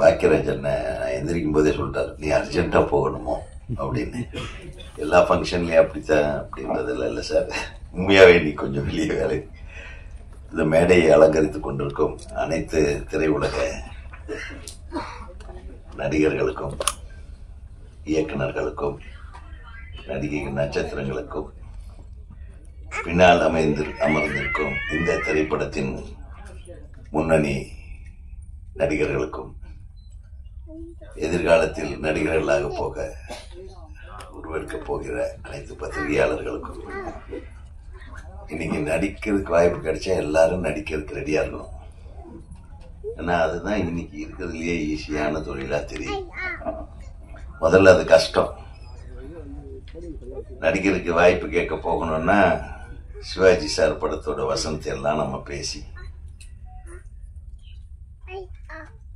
பாக்கியராஜன் எந்திரிக்கும் போதே சொல்லிட்டாரு, நீ அர்ஜென்ட்டா போகணுமோ அப்படின்னு. எல்லா ஃபங்க்ஷன்லயும் அப்படித்தான் அப்படின்றதுல இல்லை சார், உண்மையாவே நீ கொஞ்சம் வெளியே வேலை. இந்த மேடையை அலங்கரித்துக் கொண்டிருக்கும் அனைத்து திரையுலக நடிகர்களுக்கும், இயக்குநர்களுக்கும், நடிகை நட்சத்திரங்களுக்கும், பின்னால் அமர்ந்திருக்கும் இந்த திரைப்படத்தின் முன்னணி நடிகர்களுக்கும், எதிர்காலத்தில் நடிகர்களாக போக உருவெடுக்கப் போகிற அனைத்து பத்திரிகையாளர்களுக்கும், இன்னைக்கு நடிக்கிறதுக்கு வாய்ப்பு கிடைச்சா எல்லாரும் நடிக்கிறதுக்கு ரெடியா இருக்கணும். ஏன்னா அதுதான் இன்னைக்கு இருக்கிறதுலயே ஈஸியான தொழிலா தெரியும். முதல்ல அது கஷ்டம். நடிக்கிறதுக்கு வாய்ப்பு கேட்க போகணும்னா சிவாஜி சார் படத்தோட வசனத்தை எல்லாம் நம்ம பேசி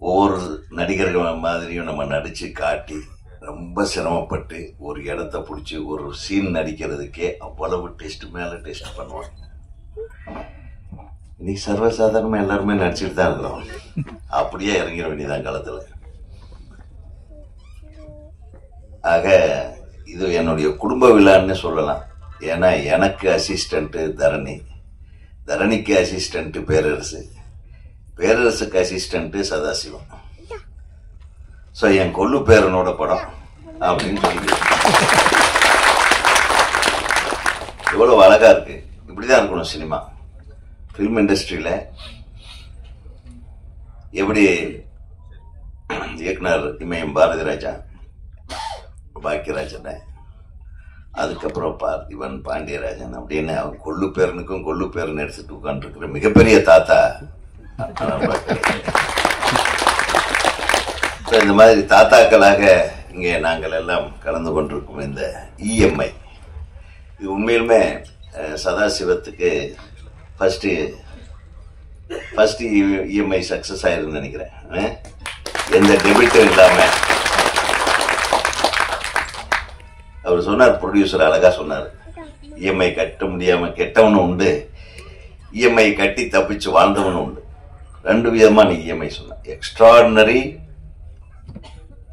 ஒவ்வொரு நடிகர்கள் மாதிரியும் நம்ம நடிச்சு காட்டி ரொம்ப சிரமப்பட்டு ஒரு இடத்த பிடிச்சி ஒரு சீன் நடிக்கிறதுக்கே அவ்வளவு டெஸ்ட் மேல டெஸ்ட் பண்ணுவாங்க. இன்னைக்கு சர்வசாதாரணமா எல்லாருமே நடிச்சுட்டு தான் இருக்கிறோம். அப்படியே இறங்கிட வேண்டியதான் காலத்துல. ஆக இது என்னுடைய குடும்ப விழான்னு சொல்லலாம். ஏன்னா எனக்கு அசிஸ்டன்ட் தரணி, தரணிக்கு அசிஸ்டன்ட் பேரரசு, பேரரசுக்கு அசிஸ்டன்ட் சதாசிவம். ஸோ என் கொள்ளு பேரனோட படம் அப்படின்னு சொல்லி எவ்வளவு அழகா இருக்கு. இப்படிதான் இருக்கணும் சினிமா. ஃபிலிம் இண்டஸ்ட்ரியில எப்படி இயக்குனர் இமயம் பாரதி ராஜா, பாக்கியராஜன், அதுக்கப்புறம் பார்த்திபன், பாண்டியராஜன் அப்படின்னு அவங்க கொள்ளு பேரனுக்கும் கொள்ளு பேரன் எடுத்துட்டு உட்காந்துருக்கிற மிகப்பெரிய தாத்தா. இந்த மாதிரி தாத்தாக்களாக இங்கே நாங்கள் எல்லாம் கலந்து கொண்டிருக்கும் இந்த இஎம்ஐ, இது உண்மையிலுமே சதாசிவத்துக்கு ஃபர்ஸ்ட் இஎம்ஐ சக்சஸ் ஆயிருன்னு நினைக்கிறேன். எந்த டெபிட்டும் இல்லாம அவர் சொன்னார், ப்ரொடியூசர் அழகா சொன்னார், இஎம்ஐ கட்ட முடியாம கெட்டவனும் உண்டு, இஎம்ஐ கட்டி தப்பிச்சு வாழ்ந்தவனும் உண்டு. ரெண்டு விதமா நீ இஎம்ஐ சொன்ன. எக்ஸ்ட்ராடினரி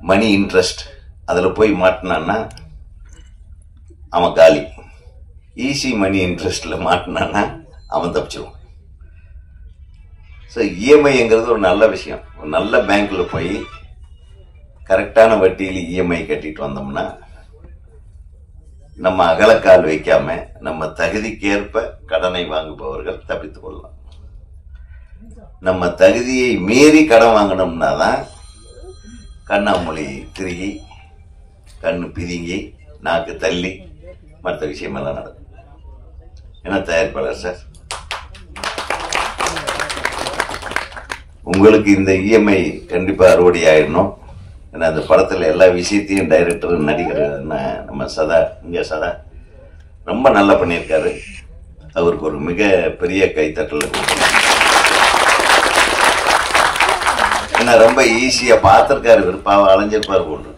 மணி இன்ட்ரெஸ்ட், அதுல போய் மாட்டினான்னா அவன் காலி. ஈஸி மணி இன்ட்ரெஸ்ட்ல மாட்டினான்னா அவன் தப்பிச்சிருவான். ஸோ இஎம்ஐங்கிறது ஒரு நல்ல விஷயம். ஒரு நல்ல பேங்க்ல போய் கரெக்டான வட்டியில் இஎம்ஐ கட்டிட்டு வந்தோம்னா நம்ம அகலக்கால் வைக்காம நம்ம தகுதிக்கேற்ப கடனை வாங்குபவர்கள் தப்பித்துக் கொள்ளலாம். நம்ம தகுதியை மீறி கடன் வாங்கினோம்னா தான் கண்ணாமொழி திருகி, கண்ணு பிதுங்கி, நாக்கு தள்ளி மற்ற விஷயமெல்லாம் நடக்கும். என்ன தயாரிப்பாளர் சார், உங்களுக்கு இந்த இஎம்ஐ கண்டிப்பா அறுவடை ஆயிடணும். ஏன்னா அந்த படத்துல எல்லா விஷயத்தையும் டைரக்டர், நடிகர் நம்ம சதா, இங்க சதா ரொம்ப நல்லா பண்ணியிருக்காரு. அவருக்கு ஒரு மிக பெரிய கைத்தட்டல். ஏன்னா ரொம்ப ஈஸியா பார்த்திருக்காரு. பாவம் அலைஞ்சிருப்பாரு போட்டு,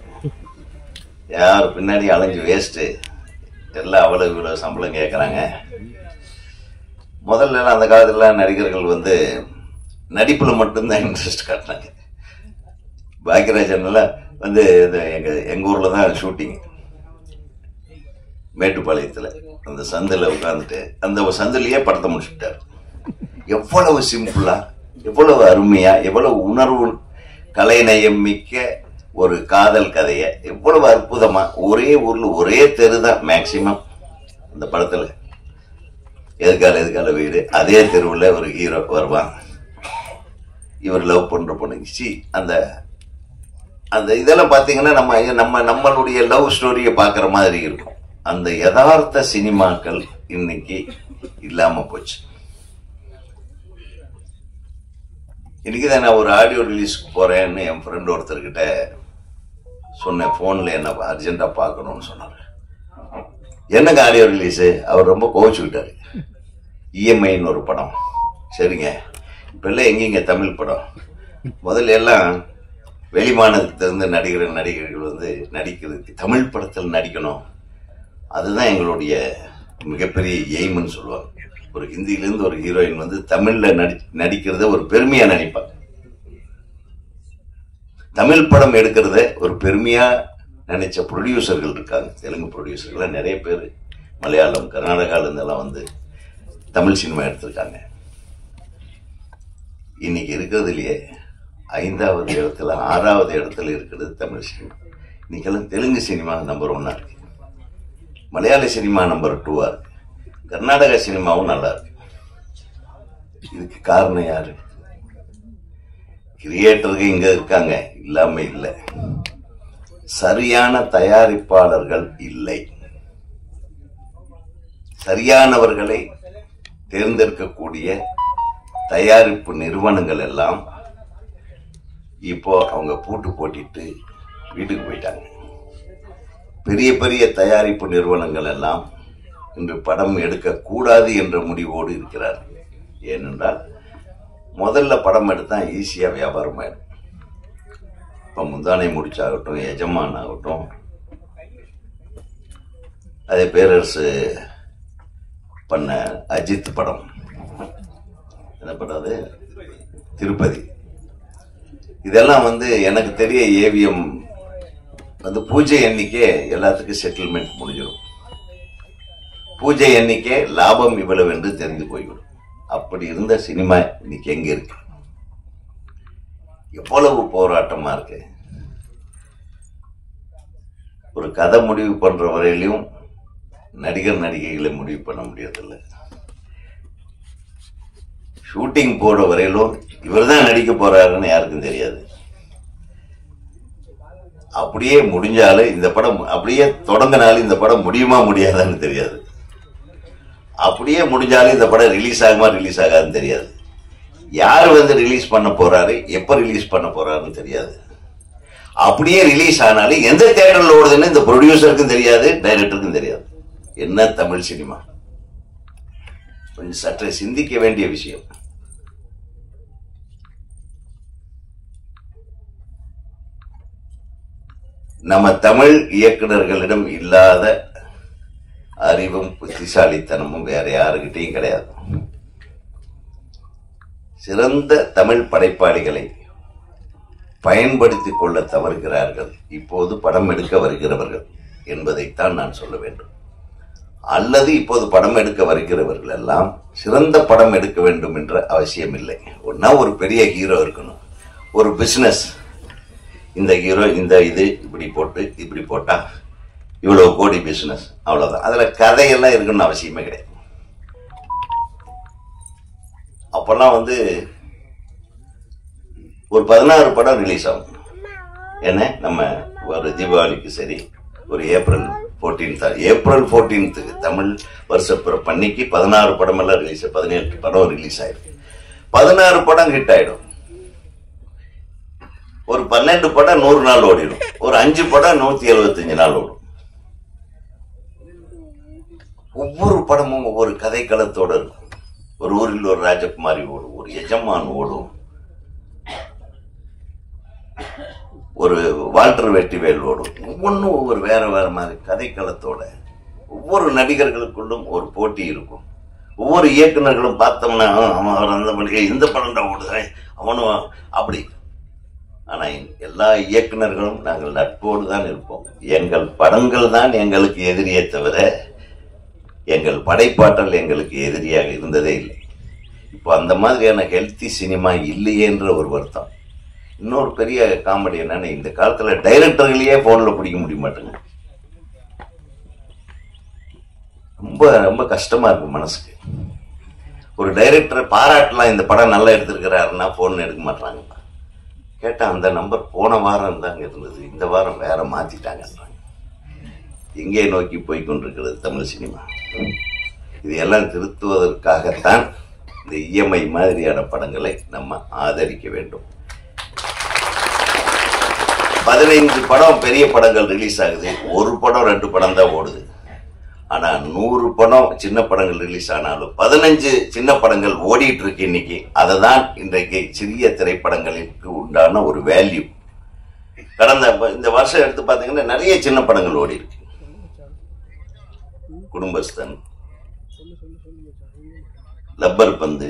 யார் பின்னாடி அலைஞ்சு வேஸ்ட், எல்லாம் அவ்வளவு இவ்வளவு சம்பளம் கேட்கறாங்க. முதல்ல அந்த காலத்துல நடிகர்கள் நடிப்புல மட்டும்தான் இன்ட்ரெஸ்ட் காட்டினாங்க. பாக்கியராஜன் எங்க ஊர்ல தான் ஷூட்டிங், மேட்டுப்பாளையத்துல அந்த சந்தில உட்கார்ந்துட்டு அந்த சந்திலேயே படத்தை முடிச்சுட்டாரு. எவ்வளவு சிம்பிளா, எவ்வளவு அருமையா, எவ்வளவு உணர்வு கலைநயம் மிக்க ஒரு காதல் கதைய எவ்வளவு அற்புதமா, ஒரே ஊர்ல ஒரே தெருதான் மேக்சிமம் அந்த படத்துல. எதுக்கால வீடு, அதே தெருவுல ஒரு ஹீரோ வருவான், இவர் லவ் பண்ற பொண்ணு. அந்த அந்த இதெல்லாம் பாத்தீங்கன்னா நம்மளுடைய லவ் ஸ்டோரிய பாக்குற மாதிரி இருக்கும். அந்த யதார்த்த சினிமாக்கள் இன்னைக்கு இல்லாம போச்சு. இன்னைக்குதான் நான் ஒரு ஆடியோ ரிலீஸ்க்கு போறேன்னு என் ஃப்ரெண்ட் ஒருத்தர்கிட்ட சொன்னேன். போன்ல என்ன அர்ஜென்டா பார்க்கணும்னு சொன்னாரு. என்னங்க ஆடியோ ரிலீஸ்? அவர் ரொம்ப கோவிச்சுக்கிட்டாரு. இஎம்ஐன்னு ஒரு படம். சரிங்க, இப்ப எல்லாம் எங்கீங்க தமிழ் படம்? முதல்ல எல்லாம் வெளிமாநிலத்திலிருந்து நடிகர்கள் நடிக்கிறதுக்கு தமிழ் படத்தில் நடிக்கணும், அதுதான் எங்களுடைய மிகப்பெரிய எய்ம்னு சொல்லுவாங்க. ஒரு ஹிந்தியிலிருந்து ஒரு ஹீரோயின் வந்து தமிழ்ல நடிக்கிறத ஒரு பெருமையா நினைப்பாங்க. தமிழ் படம் எடுக்கிறத ஒரு பெருமையா நினைச்ச ப்ரொடியூசர்கள் இருக்காங்க. தெலுங்கு ப்ரொடியூசர்கள் நிறைய பேர் மலையாளம், கர்நாடகால இருந்தெல்லாம் வந்து தமிழ் சினிமா எடுத்திருக்காங்க. இன்னைக்கு இருக்கிறதுலயே 5வது இடத்துல 6வது இடத்துல இருக்கிறது தமிழ் சினிமா. இன்னைக்கெல்லாம் தெலுங்கு சினிமா நம்பர் 1 இருக்கு, மலையாள சினிமா நம்பர் 2 இருக்கு, கர்நாடகா சினிமாவும் நல்லா இருக்கு. இதுக்கு காரணம் யாரு? கிரியேட்டருக்கு இங்க இருக்காங்க, இல்லாம இல்லை. சரியான தயாரிப்பாளர்கள் இல்லை. சரியானவர்களை தேர்ந்தெடுக்கக்கூடிய தயாரிப்பு நிறுவனங்கள் எல்லாம் இப்போ அவங்க பூட்டு போட்டிட்டு வீட்டுக்கு போயிட்டாங்க. பெரிய பெரிய தயாரிப்பு நிறுவனங்கள் எல்லாம் இன்று படம் எடுக்கக்கூடாது என்ற முடிவோடு இருக்கிறார்கள். ஏனென்றால் முதல்ல படம் எடுத்தா ஈஸியா வியாபாரம் ஆயிடும். இப்போ முந்தானை முடிச்சாகட்டும், எஜமான் ஆகட்டும், அதே பேரரசு பண்ண அஜித் படம், என்ன படம் அது, திருப்பதி, இதெல்லாம் வந்து எனக்கு தெரிய ஏவிஎம் வந்து பூஜை எண்ணிக்கை எல்லாத்துக்கும் செட்டில்மெண்ட் முடிஞ்சிடும். பூஜை எண்ணிக்கை லாபம் இவ்வளவு என்று தெரிந்து போய்விடும். அப்படி இருந்த சினிமா இன்னைக்கு எங்க இருக்கு? எவ்வளவு போராட்டமா இருக்கு. ஒரு கதை முடிவு பண்ற வரையிலும் நடிகர் நடிகைகளை முடிவு பண்ண முடியறதில்லை. ஷூட்டிங் போற வரையிலும் இவர் தான் நடிக்க போறாருன்னு யாருக்கும் தெரியாது. அப்படியே முடிஞ்சாலும் இந்த படம் அப்படியே தொடங்கினாலும் இந்த படம் முடியுமா முடியாதான்னு தெரியாது. அப்படியே முடிஞ்சாலும் இந்த படம் ரிலீஸ் ஆகுமா ரிலீஸ் ஆகாதுன்னு தெரியாது. யார் வந்து ரிலீஸ் பண்ண போறாரு, எப்ப ரிலீஸ் பண்ண போறாருன்னு தெரியாது. அப்படியே ரிலீஸ் ஆனாலும் எந்த தியேட்டர்ல ஓடுதுன்னு இந்த ப்ரொடியூசருக்கும் தெரியாது, டைரக்டருக்கும் தெரியாது. என்ன தமிழ் சினிமா? கொஞ்சம் சற்று சிந்திக்க வேண்டிய விஷயம். நம்ம தமிழ் இயக்குநர்களிடம் இல்லாத அறிவும் புத்திசாலித்தனமும் வேற யாருக்கிட்டையும் கிடையாது. சிறந்த தமிழ் படைப்பாளிகளை பயன்படுத்திக் கொள்ள தவறுகிறார்கள் இப்போது படம் எடுக்க வருகிறவர்கள் என்பதைத்தான் நான் சொல்ல வேண்டும். அல்லது இப்போது படம் எடுக்க வருகிறவர்கள் எல்லாம் சிறந்த படம் எடுக்க வேண்டும் என்ற அவசியம் இல்லை. ஒன்னா ஒரு பெரிய ஹீரோ இருக்கணும், ஒரு பிசினஸ், இந்த ஹீரோ இந்த இது இப்படி போட்டு இப்படி போட்டா இவ்வளவு கோடி பிசினஸ், அவ்வளவுதான். அதுல கதையெல்லாம் இருக்குன்னு அவசியமே கிடையாது. அப்பெல்லாம் வந்து ஒரு 16 படம் ரிலீஸ் ஆகும். என்ன நம்ம ஒரு தீபாவளிக்கு சரி, ஒரு ஏப்ரல் 14th தமிழ் வருஷப்பிறப்பு அன்னைக்கு 16 படம் எல்லாம் ரிலீஸ், 17 படம் ரிலீஸ் ஆயிடும். 16 படம் ஹிட் ஆயிடும். ஒரு 12 படம் 100 நாள் ஓடிடும். ஒரு 5 படம் 175 நாள் ஓடும். ஒவ்வொரு படமும் ஒவ்வொரு கதை களத்தோட இருக்கும். ஒரு ஊரில் ஒரு ராஜகுமாரி ஓடும், ஒரு எஜமான் ஓடும், ஒரு வால்டர் வெற்றிவேல் ஓடும். ஒவ்வொன்றும் ஒவ்வொரு வேற வேற மாதிரி கதை களத்தோட. ஒவ்வொரு நடிகர்களுக்குள்ளும் ஒரு போட்டி இருக்கும். ஒவ்வொரு இயக்குநர்களும் பார்த்தோம்னா அவன் அந்த மணிக்கு இந்த படம் தான் ஓடுது அவனும் அப்படி. ஆனா எல்லா இயக்குநர்களும் நாங்கள் நட்போடு தான் இருப்போம். எங்கள் படங்கள் தான் எங்களுக்கு எதிரியே தவிர எங்கள் படைப்பாற்றல் எங்களுக்கு எதிரியாக இருந்ததே இல்லை. இப்போ அந்த மாதிரியான ஹெல்த்தி சினிமா இல்லையே என்ற ஒரு வருத்தம். இன்னொரு பெரிய காமெடி என்னன்னா, இந்த காலத்துல டைரக்டர்களையே போன்ல பிடிக்க முடிய மாட்டேங்க. ரொம்ப ரொம்ப கஷ்டமா இருக்கு மனசுக்கு. ஒரு டைரக்டரை பாராட்டலாம், இந்த படம் நல்லா எடுத்திருக்கிறாருன்னா போன் எடுக்க மாட்டாங்க. கேட்டா அந்த நம்பர் போன வாரம் தாங்க இருந்தது, இந்த வாரம் வேற மாத்திட்டாங்க. எங்கே நோக்கி போய்கொண்டிருக்கிறது தமிழ் சினிமா? இது எல்லாம் திருத்துவதற்காகத்தான் இந்த இஎம்ஐ மாதிரியான படங்களை நம்ம ஆதரிக்க வேண்டும். 15 படம் பெரிய படங்கள் ரிலீஸ் ஆகுது, ஒரு படம் 2 படம் தான் ஓடுது. ஆனா 100 படம் சின்ன படங்கள் ரிலீஸ் ஆனாலும் 15 சின்ன படங்கள் ஓடிட்டு இருக்கு இன்னைக்கு. அதை தான் இன்றைக்கு சிறிய திரைப்படங்களுக்கு உண்டான ஒரு வேல்யூ. கடந்த இந்த வருஷம் எடுத்து பாத்தீங்கன்னா நிறைய சின்ன படங்கள் ஓடி இருக்கு. குடும்பஸ்தன், லப்பர் பந்து,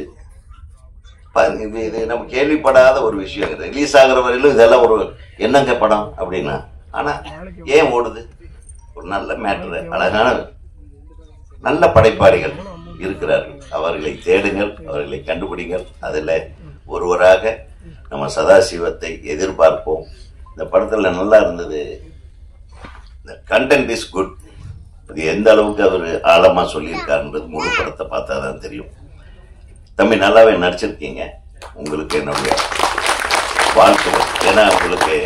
இது நம்ம கேள்விப்படாத ஒரு விஷயம். ரிலீஸ் ஆகிற வரையிலும் இதெல்லாம் ஒரு என்னங்க படம் அப்படின்னா, ஆனா ஏன் ஓடுது? ஒரு நல்ல மேட்டர், அழகான நல்ல படைப்பாளிகள் இருக்கிறார்கள். அவர்களை தேடுங்கள், அவர்களை கண்டுபிடிங்கள். அதில் ஒருவராக நம்ம சதாசிவத்தை எதிர்பார்ப்போம். இந்த படத்துல நல்லா இருந்தது, இந்த கண்டென்ட் இஸ் குட். அது எந்த அளவுக்கு அவர் ஆழமா சொல்லியிருக்காருன்றது முழு படத்தை பார்த்தா தான் தெரியும். தம்பி நல்லாவே நடிச்சிருக்கீங்க. உங்களுக்கு என்னுடைய வாழ்த்துக்கள். ஏன்னா உங்களுக்கு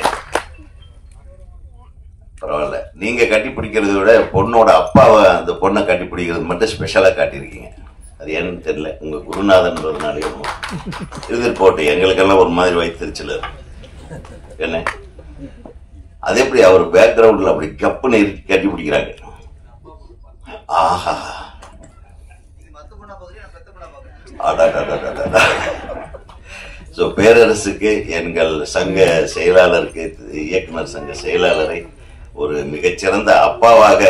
பரவாயில்ல, நீங்க கட்டி பிடிக்கிறத விட பொண்ணோட அப்பாவை அந்த பொண்ணை கட்டி பிடிக்கிறது மட்டும் ஸ்பெஷலா காட்டியிருக்கீங்க. அது ஏன்னு தெரியல, உங்க குருநாதன்றதுனாலையும் எதிர்போட்டு எங்களுக்கெல்லாம் ஒரு மாதிரி வைத்திருச்சல என்ன. அது எப்படி அவர் பேக்ரவுண்ட்ல அப்படி கப்புன்னு கட்டி பிடிக்கிறாங்க. ஆஹா, ஸோ பேரரசுக்கு, எங்கள் சங்க செயலாளருக்கு, இயக்குனர் சங்க செயலாளரை ஒரு மிகச்சிறந்த அப்பாவாக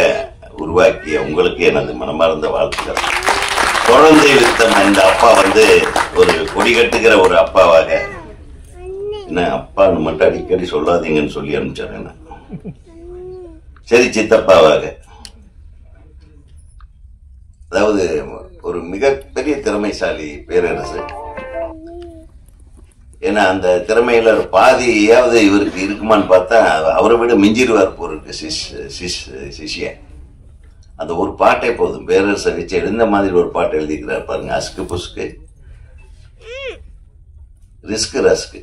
உருவாக்கிய உங்களுக்கு எனது மனமார்ந்த வாழ்த்துக்கள். குழந்தை வித்தம் இந்த அப்பா ஒரு கொடி கட்டுகிற ஒரு அப்பாவாக, என்ன அப்பான்னு மட்டும் அடிக்கடி சொல்லாதீங்கன்னு சொல்லி அனுப்பிச்சாரு என்ன. சரி, சித்தப்பாவாக, அதாவது ஒரு மிகப்பெரிய திறமைசாலி பேரரசு. ஏன்னா அந்த திறமையில ஒரு பாதியாவது இவருக்கு இருக்குமான்னு பார்த்தா அவரை விட மிஞ்சிருவார் போருக்கு சிஷ்யன். அந்த ஒரு பாட்டே போதும், பேரரசை வச்சு எழுந்த மாதிரி ஒரு பாட்டு எழுதிக்கிறார் பாருங்க. அஸ்கு புஸ்கு ரிஸ்கு ரஸ்கு.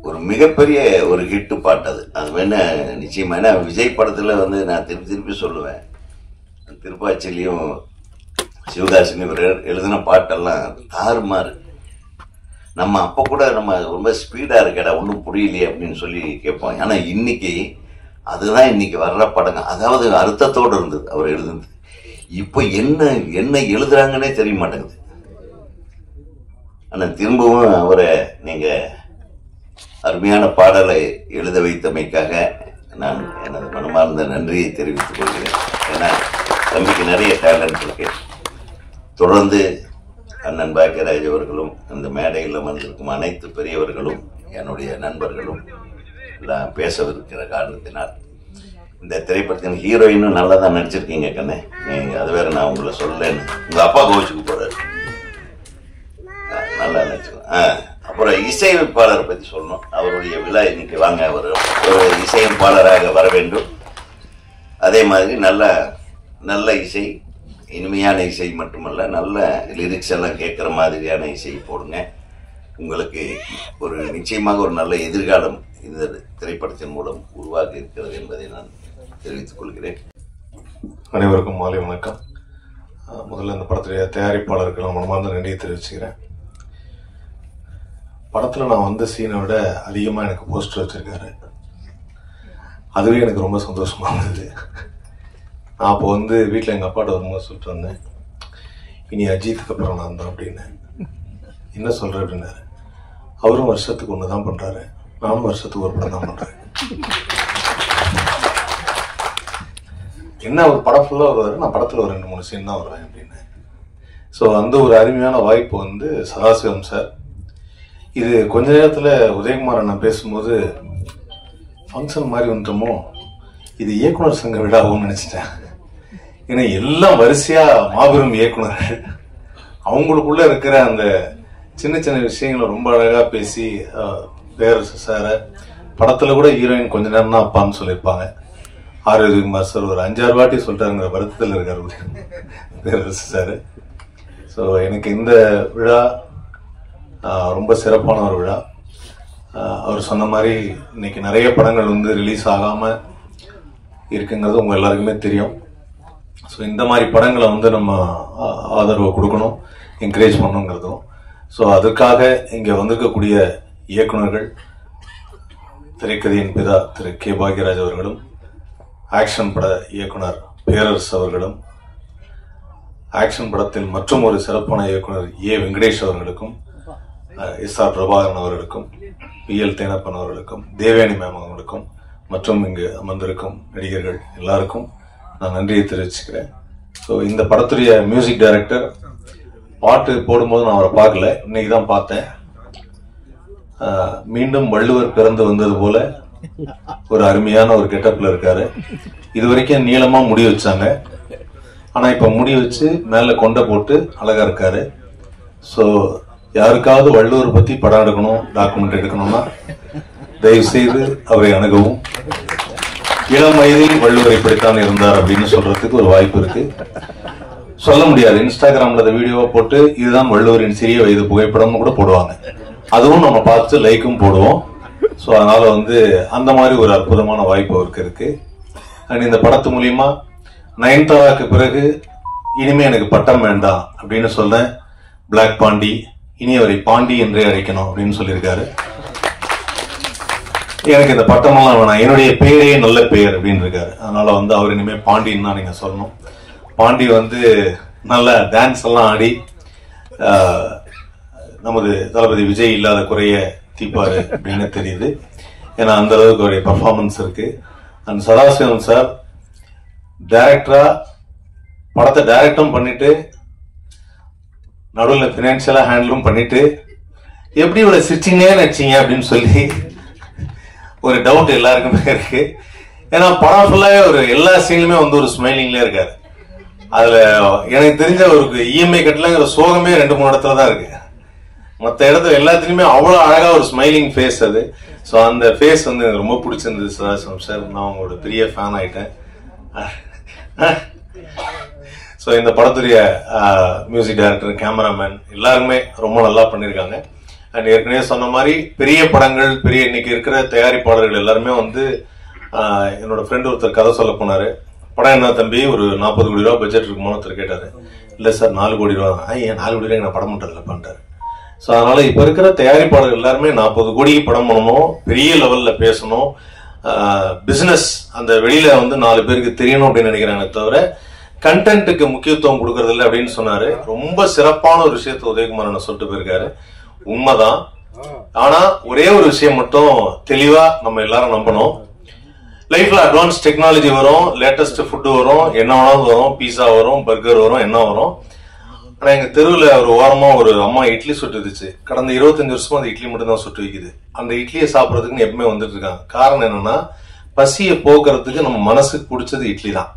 ஒரு மிகப்பெரிய ஒரு ஹிட்டு பாட்டு அது. அது வேணா நிச்சயமா, ஏன்னா விஜய் படத்துல நான் திருப்பி திருப்பி சொல்லுவேன், திருப்பாச்சிலையும் சிவகாசிலையும் எழுதின பாட்டெல்லாம் தாறுமாறு. நம்ம அப்ப கூட நம்ம ரொம்ப ஸ்பீடா இருக்கடா, ஒன்றும் புரியலையே அப்படின்னு சொல்லி கேட்போம். ஆனா இன்னைக்கு அதுதான் இன்னைக்கு வர்ற படங்க. அதாவது அர்த்தத்தோடு இருந்தது அவர் எழுதுனது. இப்ப என்ன எழுதுறாங்கன்னே தெரிய மாட்டேங்குது. ஆனா திரும்பவும் அவரை நீங்க அருமையான பாடலை எழுத வைத்தமைக்காக நான் எனது மனமார்ந்த நன்றியை தெரிவித்துக் கொள்கிறேன். ஏன்னா தம்பிக்கு நிறைய டேலண்ட் இருக்கு. தொடர்ந்து அண்ணன் பாக்கியராஜ் அவர்களும், அந்த மேடையில் அமர்ந்திருக்கும் அனைத்து பெரியவர்களும், என்னுடைய நண்பர்களும் எல்லாம் பேசவிருக்கிற காரணத்தினால், இந்த திரைப்படத்தின் ஹீரோயினும் நல்லா தான் நடிச்சிருக்கீங்க கண்ணே. நீங்க அது வேற, நான் உங்களை சொல்லலன்னு உங்க அப்பா கோச்சுக்கு போறாரு. நல்லா நடிச்சிருக்கேன். அப்புறம் இசையமைப்பாளரை பத்தி சொல்லணும். அவருடைய விழா இன்னைக்கு, வாங்க, அவர் ஒரு இசையமைப்பாளராக வர வேண்டும். அதே மாதிரி நல்ல இசை, இனிமையான இசை மட்டுமல்ல, நல்ல லிரிக்ஸ் எல்லாம் கேட்குற மாதிரியான இசை போடுங்க. உங்களுக்கு நிச்சயமாக ஒரு நல்ல எதிர்காலம் இந்த திரைப்படத்தின் மூலம் உருவாக இருக்கிறது என்பதை நான் தெரிவித்துக் கொள்கிறேன். அனைவருக்கும் மாலை வணக்கம். முதல்ல இந்த படத்துடைய தயாரிப்பாளருக்கு நான் மனமார்ந்த நன்றியை தெரிவிச்சுக்கிறேன். படத்தில் நான் வந்த சீனை விட அதிகமாக எனக்கு போஸ்டர் வச்சிருக்காரு. அதுவே எனக்கு ரொம்ப சந்தோஷமா இருந்தது. நான் அப்போ வீட்டில் எங்கள் அப்பாட்ட வரும்போது சொல்லிட்டு வந்தேன், இனி அஜித்துக்கு அப்புறம் நான் தான் அப்படின்னு. என்ன சொல்கிறேன் அப்படின்னாரு. அவரும் வருஷத்துக்கு ஒன்று தான் பண்ணுறாரு, நானும் வருஷத்துக்கு ஒரு படம் தான் பண்ணுறேன். என்ன ஒரு படம் ஃபுல்லாக வருவார், நான் படத்தில் ஒரு 2-3 சீன் தான் வருவேன் அப்படின்னு. ஸோ அந்த ஒரு அருமையான வாய்ப்பு சதாசிவம் சார். இது கொஞ்ச நேரத்தில் உதயகுமார் நான் பேசும்போது ஃபங்க்ஷன் மாதிரி வந்துட்டோமோ, இது இயக்குனர் சங்க விழாவும் நினைச்சிட்டேன். ஏன்னா எல்லாம் வரிசையா மாபெரும் இயக்குனர்கள், அவங்களுக்குள்ள இருக்கிற அந்த சின்ன சின்ன விஷயங்களை ரொம்ப அழகா பேசி, பேரரசு சார படத்துல கூட ஹீரோயின் கொஞ்ச நேரம் தான் அப்பான்னு சொல்லியிருப்பாங்க. உதயகுமார் சார் ஒரு 5-6 வாட்டி சொல்லிட்டாருங்கிற வருத்தத்தில் இருக்காரு பேரரசு சார். ஸோ எனக்கு இந்த விழா ரொம்ப சிறப்பான ஒரு விழா. அவர் சொன்ன மாதிரி இன்னைக்கு நிறைய படங்கள் ரிலீஸ் ஆகாம இருக்குங்கிறது உங்க எல்லாருக்குமே தெரியும். ஸோ இந்த மாதிரி படங்களை நம்ம ஆதரவு கொடுக்கணும், என்கரேஜ் பண்ணணுங்கிறதும். ஸோ அதுக்காக இங்க வந்திருக்கக்கூடிய இயக்குநர்கள், திரைக்கதையின் பிதா திரு கே பாக்யராஜ் அவர்களும், ஆக்ஷன் பட இயக்குனர் பேரரசு அவர்களும், ஆக்ஷன் படத்தில் மற்றும் ஒரு சிறப்பான இயக்குனர் ஏ வெங்கடேஷ் அவர்களுக்கும், எஸ் ஆர் பிரபாகரன் அவர்களுக்கும், பி எல் தேனப்பன் அவர்களுக்கும், தேவயானி மேம் அவர்களுக்கும் மற்றும் இங்கு அமர்ந்திருக்கும் நடிகர்கள் எல்லாருக்கும் நான் நன்றியை தெரிவிச்சுக்கிறேன். ஸோ இந்த படத்துடைய மியூசிக் டைரக்டர் பாட்டு போடும்போது நான் அவரை பார்க்கல, இன்னைக்கு தான் பார்த்தேன். மீண்டும் வள்ளுவர் பிறந்து வந்தது போல ஒரு அருமையான ஒரு கெட்டப்ல இருக்காரு. இது வரைக்கும் நீளமா முடி வச்சாங்க, ஆனா இப்ப முடி வச்சு மேல கொண்டை போட்டு அழகா இருக்காரு. ஸோ யாருக்காவது வள்ளுவர் பத்தி படம் எடுக்கணும், டாக்குமெண்ட் எடுக்கணும்னா தயவு செய்து அவரை அணுகவும். இளம் வயதில் வள்ளுவர் இப்படித்தான் இருந்தார் அப்படின்னு சொல்றதுக்கு ஒரு வாய்ப்பு இருக்கு. சொல்ல முடியாது, இன்ஸ்டாகிராம்ல அந்த வீடியோவை போட்டு இதுதான் வள்ளுவரின் சிறிய வயது புகைப்படம் கூட போடுவாங்க, அதுவும் நம்ம பார்த்து லைக்கும் போடுவோம். ஸோ அதனால அந்த மாதிரி ஒரு அற்புதமான வாய்ப்பு அவருக்கு இருக்கு. அண்ட் இந்த படத்து மூலியமா நயன்தாராக்கு பிறகு இனிமே எனக்கு பட்டம் வேண்டாம் அப்படின்னு சொல்றேன். பிளாக் பாண்டி இனி அவரை பாண்டி என்றே அழைக்கணும் அப்படின்னு சொல்லியிருக்காரு. எனக்கு இந்த பட்டமெல்லாம் வேணாம், என்னுடைய பெயரே நல்ல பெயர் அப்படின்னு இருக்காரு. அதனால அவர் இனிமே பாண்டின்னு தான் நீங்க சொல்லணும். பாண்டி நல்ல டான்ஸ் எல்லாம் ஆடி நமது தளபதி விஜய் இல்லாத குறைய தீப்பாரு அப்படின்னு தெரியுது. ஏன்னா அந்த அளவுக்கு ஒரு பர்ஃபார்மன்ஸ் இருக்கு. அண்ட் சதாசிவம் சார் டைரக்டரா படத்தை டைரக்டும் பண்ணிட்டு நடுவில் பினான்சியலா ஹேண்டிலும் பண்ணிட்டு எப்படி இவ்வளவு சிரிச்சிங்கன்னே நினைச்சீங்க அப்படின்னு சொல்லி ஒரு டவுட் எல்லாருக்குமே இருக்கு. ஏன்னா படம் ஃபுல்லாவே ஒரு எல்லா சீன்லுமே ஒரு ஸ்மைலிங்ல இருக்காரு. அதுல எனக்கு தெரிஞ்ச ஒரு இஎம்ஐ கட்டலங்கிற சோகமே 2-3 இடத்துல தான் இருக்கு. மற்ற இடத்துல எல்லாத்துலயுமே அவ்வளவு அழகா ஒரு ஸ்மைலிங் ஃபேஸ் அது. ஸோ அந்த ஃபேஸ் எனக்கு ரொம்ப பிடிச்சிருந்தது சதாசிவம் சார். நான் உங்களோட பெரிய ஃபேன் ஆயிட்டேன். ஸோ இந்த படத்துடைய மியூசிக் டைரக்டர், கேமராமேன் எல்லாருமே ரொம்ப நல்லா பண்ணியிருக்காங்க. அண்ட் ஏற்கனவே சொன்ன மாதிரி பெரிய படங்கள், பெரிய இன்னைக்கு இருக்கிற தயாரிப்பாளர்கள் எல்லாருமே என்னோட ஃப்ரெண்ட் ஒருத்தர் கதை சொல்ல போனாரு. படம் என்ன தம்பி, ஒரு 40 கோடி ரூபா பட்ஜெட் இருக்குமோ ஒருத்தர் கேட்டாரு. இல்லை சார் 4 கோடி ரூபா. ஏன் 4 கோடி ரூபாய் நான் படம் பண்றதுல பண்ணிட்டாரு. ஸோ அதனால இப்ப இருக்கிற தயாரிப்பாளர்கள் எல்லாருமே 40 கோடிக்கு படம் பண்ணணும், பெரிய லெவல்ல பேசணும், பிசினஸ் அந்த வெளியில 4 பேருக்கு தெரியணும் அப்படின்னு நினைக்கிறாங்க தவிர கண்டென்ட்டுக்கு முக்கியத்துவம் கொடுக்கறது இல்லை அப்படின்னு சொன்னாரு. ரொம்ப சிறப்பான ஒரு விஷயத்த உதயகுமார் சொல்லிட்டு போயிருக்காரு. உண்மைதான். ஆனா ஒரே ஒரு விஷயம் மட்டும் தெளிவா நம்ம எல்லாரும் நம்பணும். லைஃப்ல அட்வான்ஸ் டெக்னாலஜி வரும், லேட்டஸ்ட் ஃபுட்டு வரும், என்ன வேணாலும் வரும், பீஸா வரும், பர்கர் வரும், என்ன வரும். ஆனா எங்க தெருவுல ஒரு ஓரமா ஒரு அம்மா இட்லி சுட்டு இருந்துச்சு. கடந்த 25 வருஷமா அந்த இட்லி மட்டும் தான் சுட்டு வைக்குது. அந்த இட்லியை சாப்பிடறதுக்குன்னு எப்பவுமே வந்துட்டு இருக்காங்க. காரணம் என்னன்னா பசியை போக்குறதுக்கு நம்ம மனசுக்கு பிடிச்சது இட்லி தான்.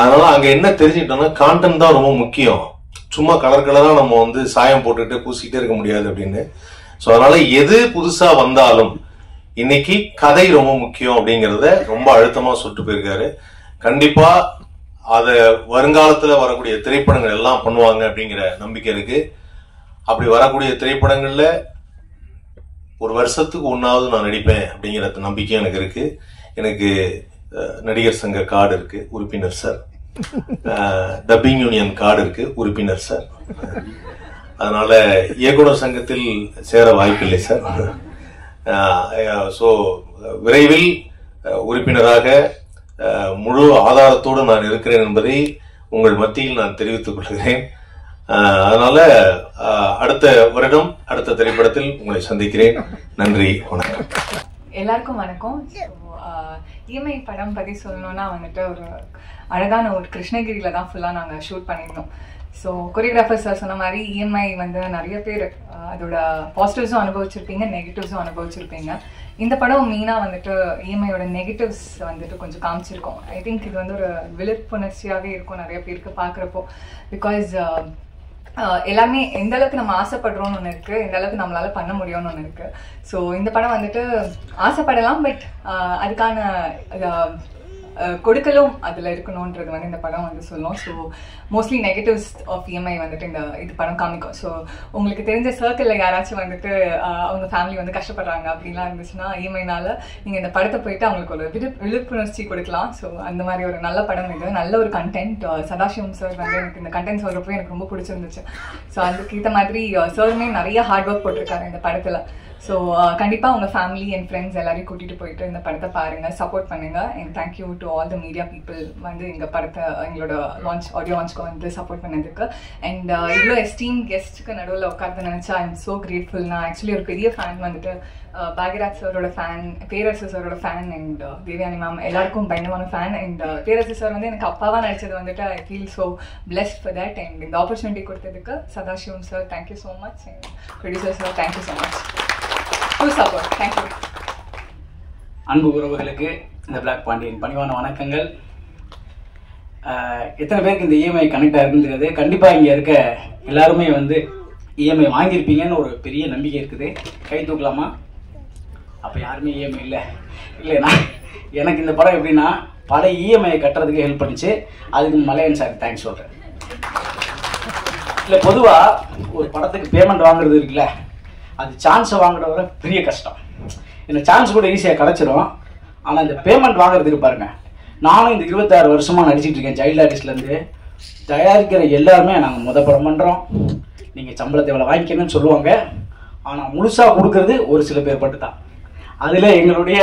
அதனால அங்க என்ன தெரிஞ்சுக்கிட்டோம்னா கான்டென்ட் தான் ரொம்ப முக்கியம். சும்மா கலர் கலரா நம்ம சாயம் போட்டுட்டு பூசிக்கிட்டே இருக்க முடியாது அப்படின்னு. ஸோ அதனால எது புதுசா வந்தாலும் இன்னைக்கு கதை ரொம்ப முக்கியம் அப்படிங்கறத ரொம்ப அழுத்தமா சொல்லிட்டு போயிருக்காரு. கண்டிப்பா அத வருங்காலத்துல வரக்கூடிய திரைப்படங்கள் எல்லாம் பண்ணுவாங்க அப்படிங்கிற நம்பிக்கை இருக்கு. அப்படி வரக்கூடிய திரைப்படங்கள்ல ஒரு வருஷத்துக்கு ஒன்னாவது நான் நடிப்பேன் அப்படிங்கிற நம்பிக்கை எனக்கு இருக்கு. எனக்கு நடிகர் சங்க கார்டு இருக்கு, உறுப்பினர் சார். டப்பிங் யூனியன் கார்டு இருக்கு, உறுப்பினர் சார். அதனால இயக்குனர் சங்கத்தில் சேர வாய்ப்பில்லை சார். ஸோ விரைவில் உறுப்பினராக முழு ஆதாரத்தோடு நான் இருக்கிறேன் என்பதை உங்கள் மத்தியில் நான் தெரிவித்துக் கொள்கிறேன். அதனால அடுத்த வருடம் அடுத்த திரைப்படத்தில் உங்களை சந்திக்கிறேன். நன்றி, வணக்கம். எல்லாருக்கும் வணக்கம். இஎம்ஐ படம் பற்றி சொல்லணும்னா ஒரு அழகான ஒரு கிருஷ்ணகிரியில தான் ஃபுல்லாக நாங்கள் ஷூட் பண்ணியிருந்தோம். ஸோ கொரியோகிராஃபர் சார் சொன்ன மாதிரி இஎம்ஐ நிறைய பேர் அதோட பாசிட்டிவ்ஸும் அனுபவிச்சிருப்பீங்க, நெகட்டிவ்ஸும் அனுபவிச்சிருப்பீங்க. இந்த படம் மெயினாக இஎம்ஐயோட நெகட்டிவ்ஸ் கொஞ்சம் காமிச்சிருக்கோம். ஐ திங்க் இது ஒரு விழிப்புணர்ச்சியாகவே இருக்கும் நிறைய பேருக்கு பார்க்குறப்போ. பிகாஸ் எல்லாமே எந்த அளவுக்கு நம்ம ஆசைப்படுறோம்னு ஒன்று இருக்கு, எந்த அளவுக்கு நம்மளால பண்ண முடியும்னு ஒன்று இருக்கு. ஸோ இந்த படம் ஆசைப்படலாம், பட் அதுக்கான கொடுக்கலும் அதுல இருக்கணும்ன்றது இந்த படம் சொல்லும். So mostly negatives of EMI இது படம் காமிக்கும். ஸோ உங்களுக்கு தெரிஞ்ச சர்க்கிள்ல யாராச்சும் அவங்க ஃபேமிலி கஷ்டப்படுறாங்க அப்படின்லாம் இருந்துச்சுன்னா இஎம்ஐனால நீங்க இந்த படத்தை போயிட்டு அவங்களுக்கு ஒரு விழிப்புணர்ச்சி கொடுக்கலாம். ஸோ அந்த மாதிரி ஒரு நல்ல படம் இது, நல்ல ஒரு கண்டென்ட். சதாசிவம் சார் எனக்கு இந்த கண்டென்ட் சொல்றப்போ எனக்கு ரொம்ப பிடிச்சிருந்துச்சு. ஸோ அதுக்கு ஏற்ற மாதிரி சாருமே நிறைய ஹார்ட் ஒர்க் போட்டிருக்காரு இந்த படத்துல. ஸோ கண்டிப்பாக உங்கள் ஃபேமிலி அண்ட் ஃப்ரெண்ட்ஸ் எல்லாரையும் கூட்டிகிட்டு போயிட்டு இந்த படத்தை பாருங்கள், சப்போர்ட் பண்ணுங்கள். And thank you to all the media people வந்து எங்கள் படத்தை எங்களோட ஆடியோ லான்ச்க்கு வந்து சப்போர்ட் பண்ணதுக்கு. அண்ட் இவ்வளோ எஸ்டீம் கெஸ்ட்டுக்கு நடுவில் உட்காந்து நினச்சா ஐ எம் ஸோ கிரேட்ஃபுல். நான் ஆக்சுவலி ஒரு பெரிய ஃபேன் வந்துட்டு பாக்யராஜ் சாரோட ஃபேன், பேரரசு சாரோட ஃபேன் அண்ட் தேவயானி மேம் எல்லாருக்கும் பயங்கரமான ஃபேன். அண்ட் பேரரசு சார் வந்து எனக்கு அப்பாவாக நடிச்சது வந்துட்டு I feel so blessed for that. And இந்த ஆப்பர்ச்சுனிட்டி கொடுத்ததுக்கு Sadasivam sir thank you so much. And producer sir thank you so much. Full support. Thank you. அன்பு உறவுகளுக்கு இந்த பிளாக் பாண்டியன் பணிவான வணக்கங்கள். எத்தனை பேருக்கு இந்த இஎம்ஐ கனெக்ட் ஆகிருக்குங்கிறது கண்டிப்பாக இங்கே இருக்க எல்லாருமே வந்து இஎம்ஐ வாங்கியிருப்பீங்கன்னு ஒரு பெரிய நம்பிக்கை இருக்குது. கை தூக்கலாமா? அப்போ யாருமே இஎம்ஐ இல்லைண்ணா. எனக்கு இந்த படம் எப்படின்னா பல இஎம்ஐ கட்டுறதுக்கு ஹெல்ப் பண்ணிச்சு. அதுக்கு மலையன் சார் தேங்க்ஸ் சொல்கிறேன். இல்லை, பொதுவாக ஒரு படத்துக்கு பேமெண்ட் வாங்குறது இருக்குல்ல, அது சான்ஸை வாங்குறத விட பெரிய கஷ்டம். இந்த சான்ஸ் கூட ஈஸியாக கிடச்சிரும். ஆனால் இந்த பேமெண்ட் வாங்குறதுக்கு பாருங்க, நானும் இந்த 26 வருஷமாக நடிச்சிட்டு இருக்கேன். சைல்டு ஆர்டிஸ்ட்லேருந்து தயாரிக்கிற எல்லாருமே நாங்கள் படம் பண்ணுறோம், நீங்கள் சம்பளத்தை எவ்வளோ வாங்கிக்கணும்னு சொல்லுவாங்க. ஆனால் முழுசாக கொடுக்கறது ஒரு சில பேர் பட்டு தான். அதில் எங்களுடைய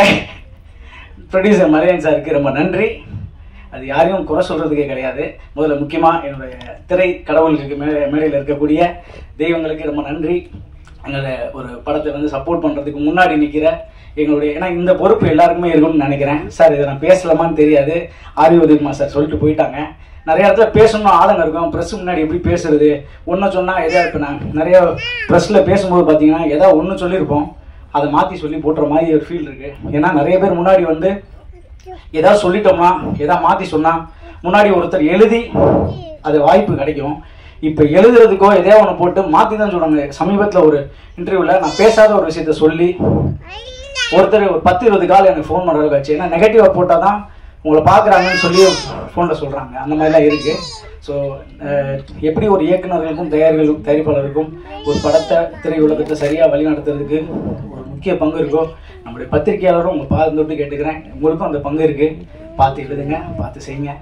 ப்ரொடியூசர் மலையன் சாருக்கு ரொம்ப நன்றி. அது யாரையும் குறை சொல்கிறதுக்கே கிடையாது. முதல்ல முக்கியமாக என்னுடைய திரை கடவுளுக்கு மேடையில் இருக்கக்கூடிய தெய்வங்களுக்கு ரொம்ப நன்றி. எங்களை ஒரு படத்தை வந்து சப்போர்ட் பண்ணுறதுக்கு முன்னாடி நிற்கிற எங்களுடைய, ஏன்னா இந்த பொறுப்பு எல்லாருக்குமே இருக்கும்னு நினைக்கிறேன். சார் இதை நான் பேசலாமான்னு தெரியாது, உதயகுமார் சார் சொல்லிட்டு போயிட்டாங்க. நிறைய இடத்துல பேசணும்னு ஆளுங்க இருக்கும். ப்ரெஸ் முன்னாடி எப்படி பேசுறது, ஒன்று சொன்னால் எதாவது, இப்போ நான் நிறைய ப்ரெஸ்ஸில் பேசும்போது பார்த்தீங்கன்னா எதாவது ஒன்று சொல்லியிருப்போம், அதை மாற்றி சொல்லி போட்டுற மாதிரி ஒரு ஃபீல் இருக்குது. ஏன்னா நிறைய பேர் முன்னாடி வந்து ஏதாவது சொல்லிட்டோம்னா எதாவது மாற்றி சொன்னால் முன்னாடி ஒருத்தர் எழுதி அது வாய்ப்பு கிடைக்கும். இப்போ எழுதுறதுக்கோ எதையோ ஒன்று போட்டு மாற்றி தான் சொல்கிறாங்க. சமீபத்தில் ஒரு இன்டர்வியூவில் நான் பேசாத ஒரு விஷயத்த சொல்லி ஒருத்தர் ஒரு 10-20 கால் எனக்கு ஃபோன் பண்ணுறதுக்கு ஆச்சு. ஏன்னா நெகட்டிவாக போட்டால் தான் உங்களை பார்க்குறாங்கன்னு சொல்லி ஃபோனில் சொல்கிறாங்க. அந்த மாதிரிலாம் இருக்குது. ஸோ எப்படி ஒரு இயக்குநர்களுக்கும் தயாரிப்பாளருக்கும் ஒரு படத்தை திரையுலகத்தை சரியாக வழிநடத்துறதுக்கு ஒரு முக்கிய பங்கு இருக்கோ, நம்முடைய பத்திரிகையாளரும் உங்கள் பாதம் தொட்டு கேட்டுக்கிறேன், உங்களுக்கும் அந்த பங்கு இருக்குது. பார்த்து எழுதுங்க, பார்த்து செய்யுங்க.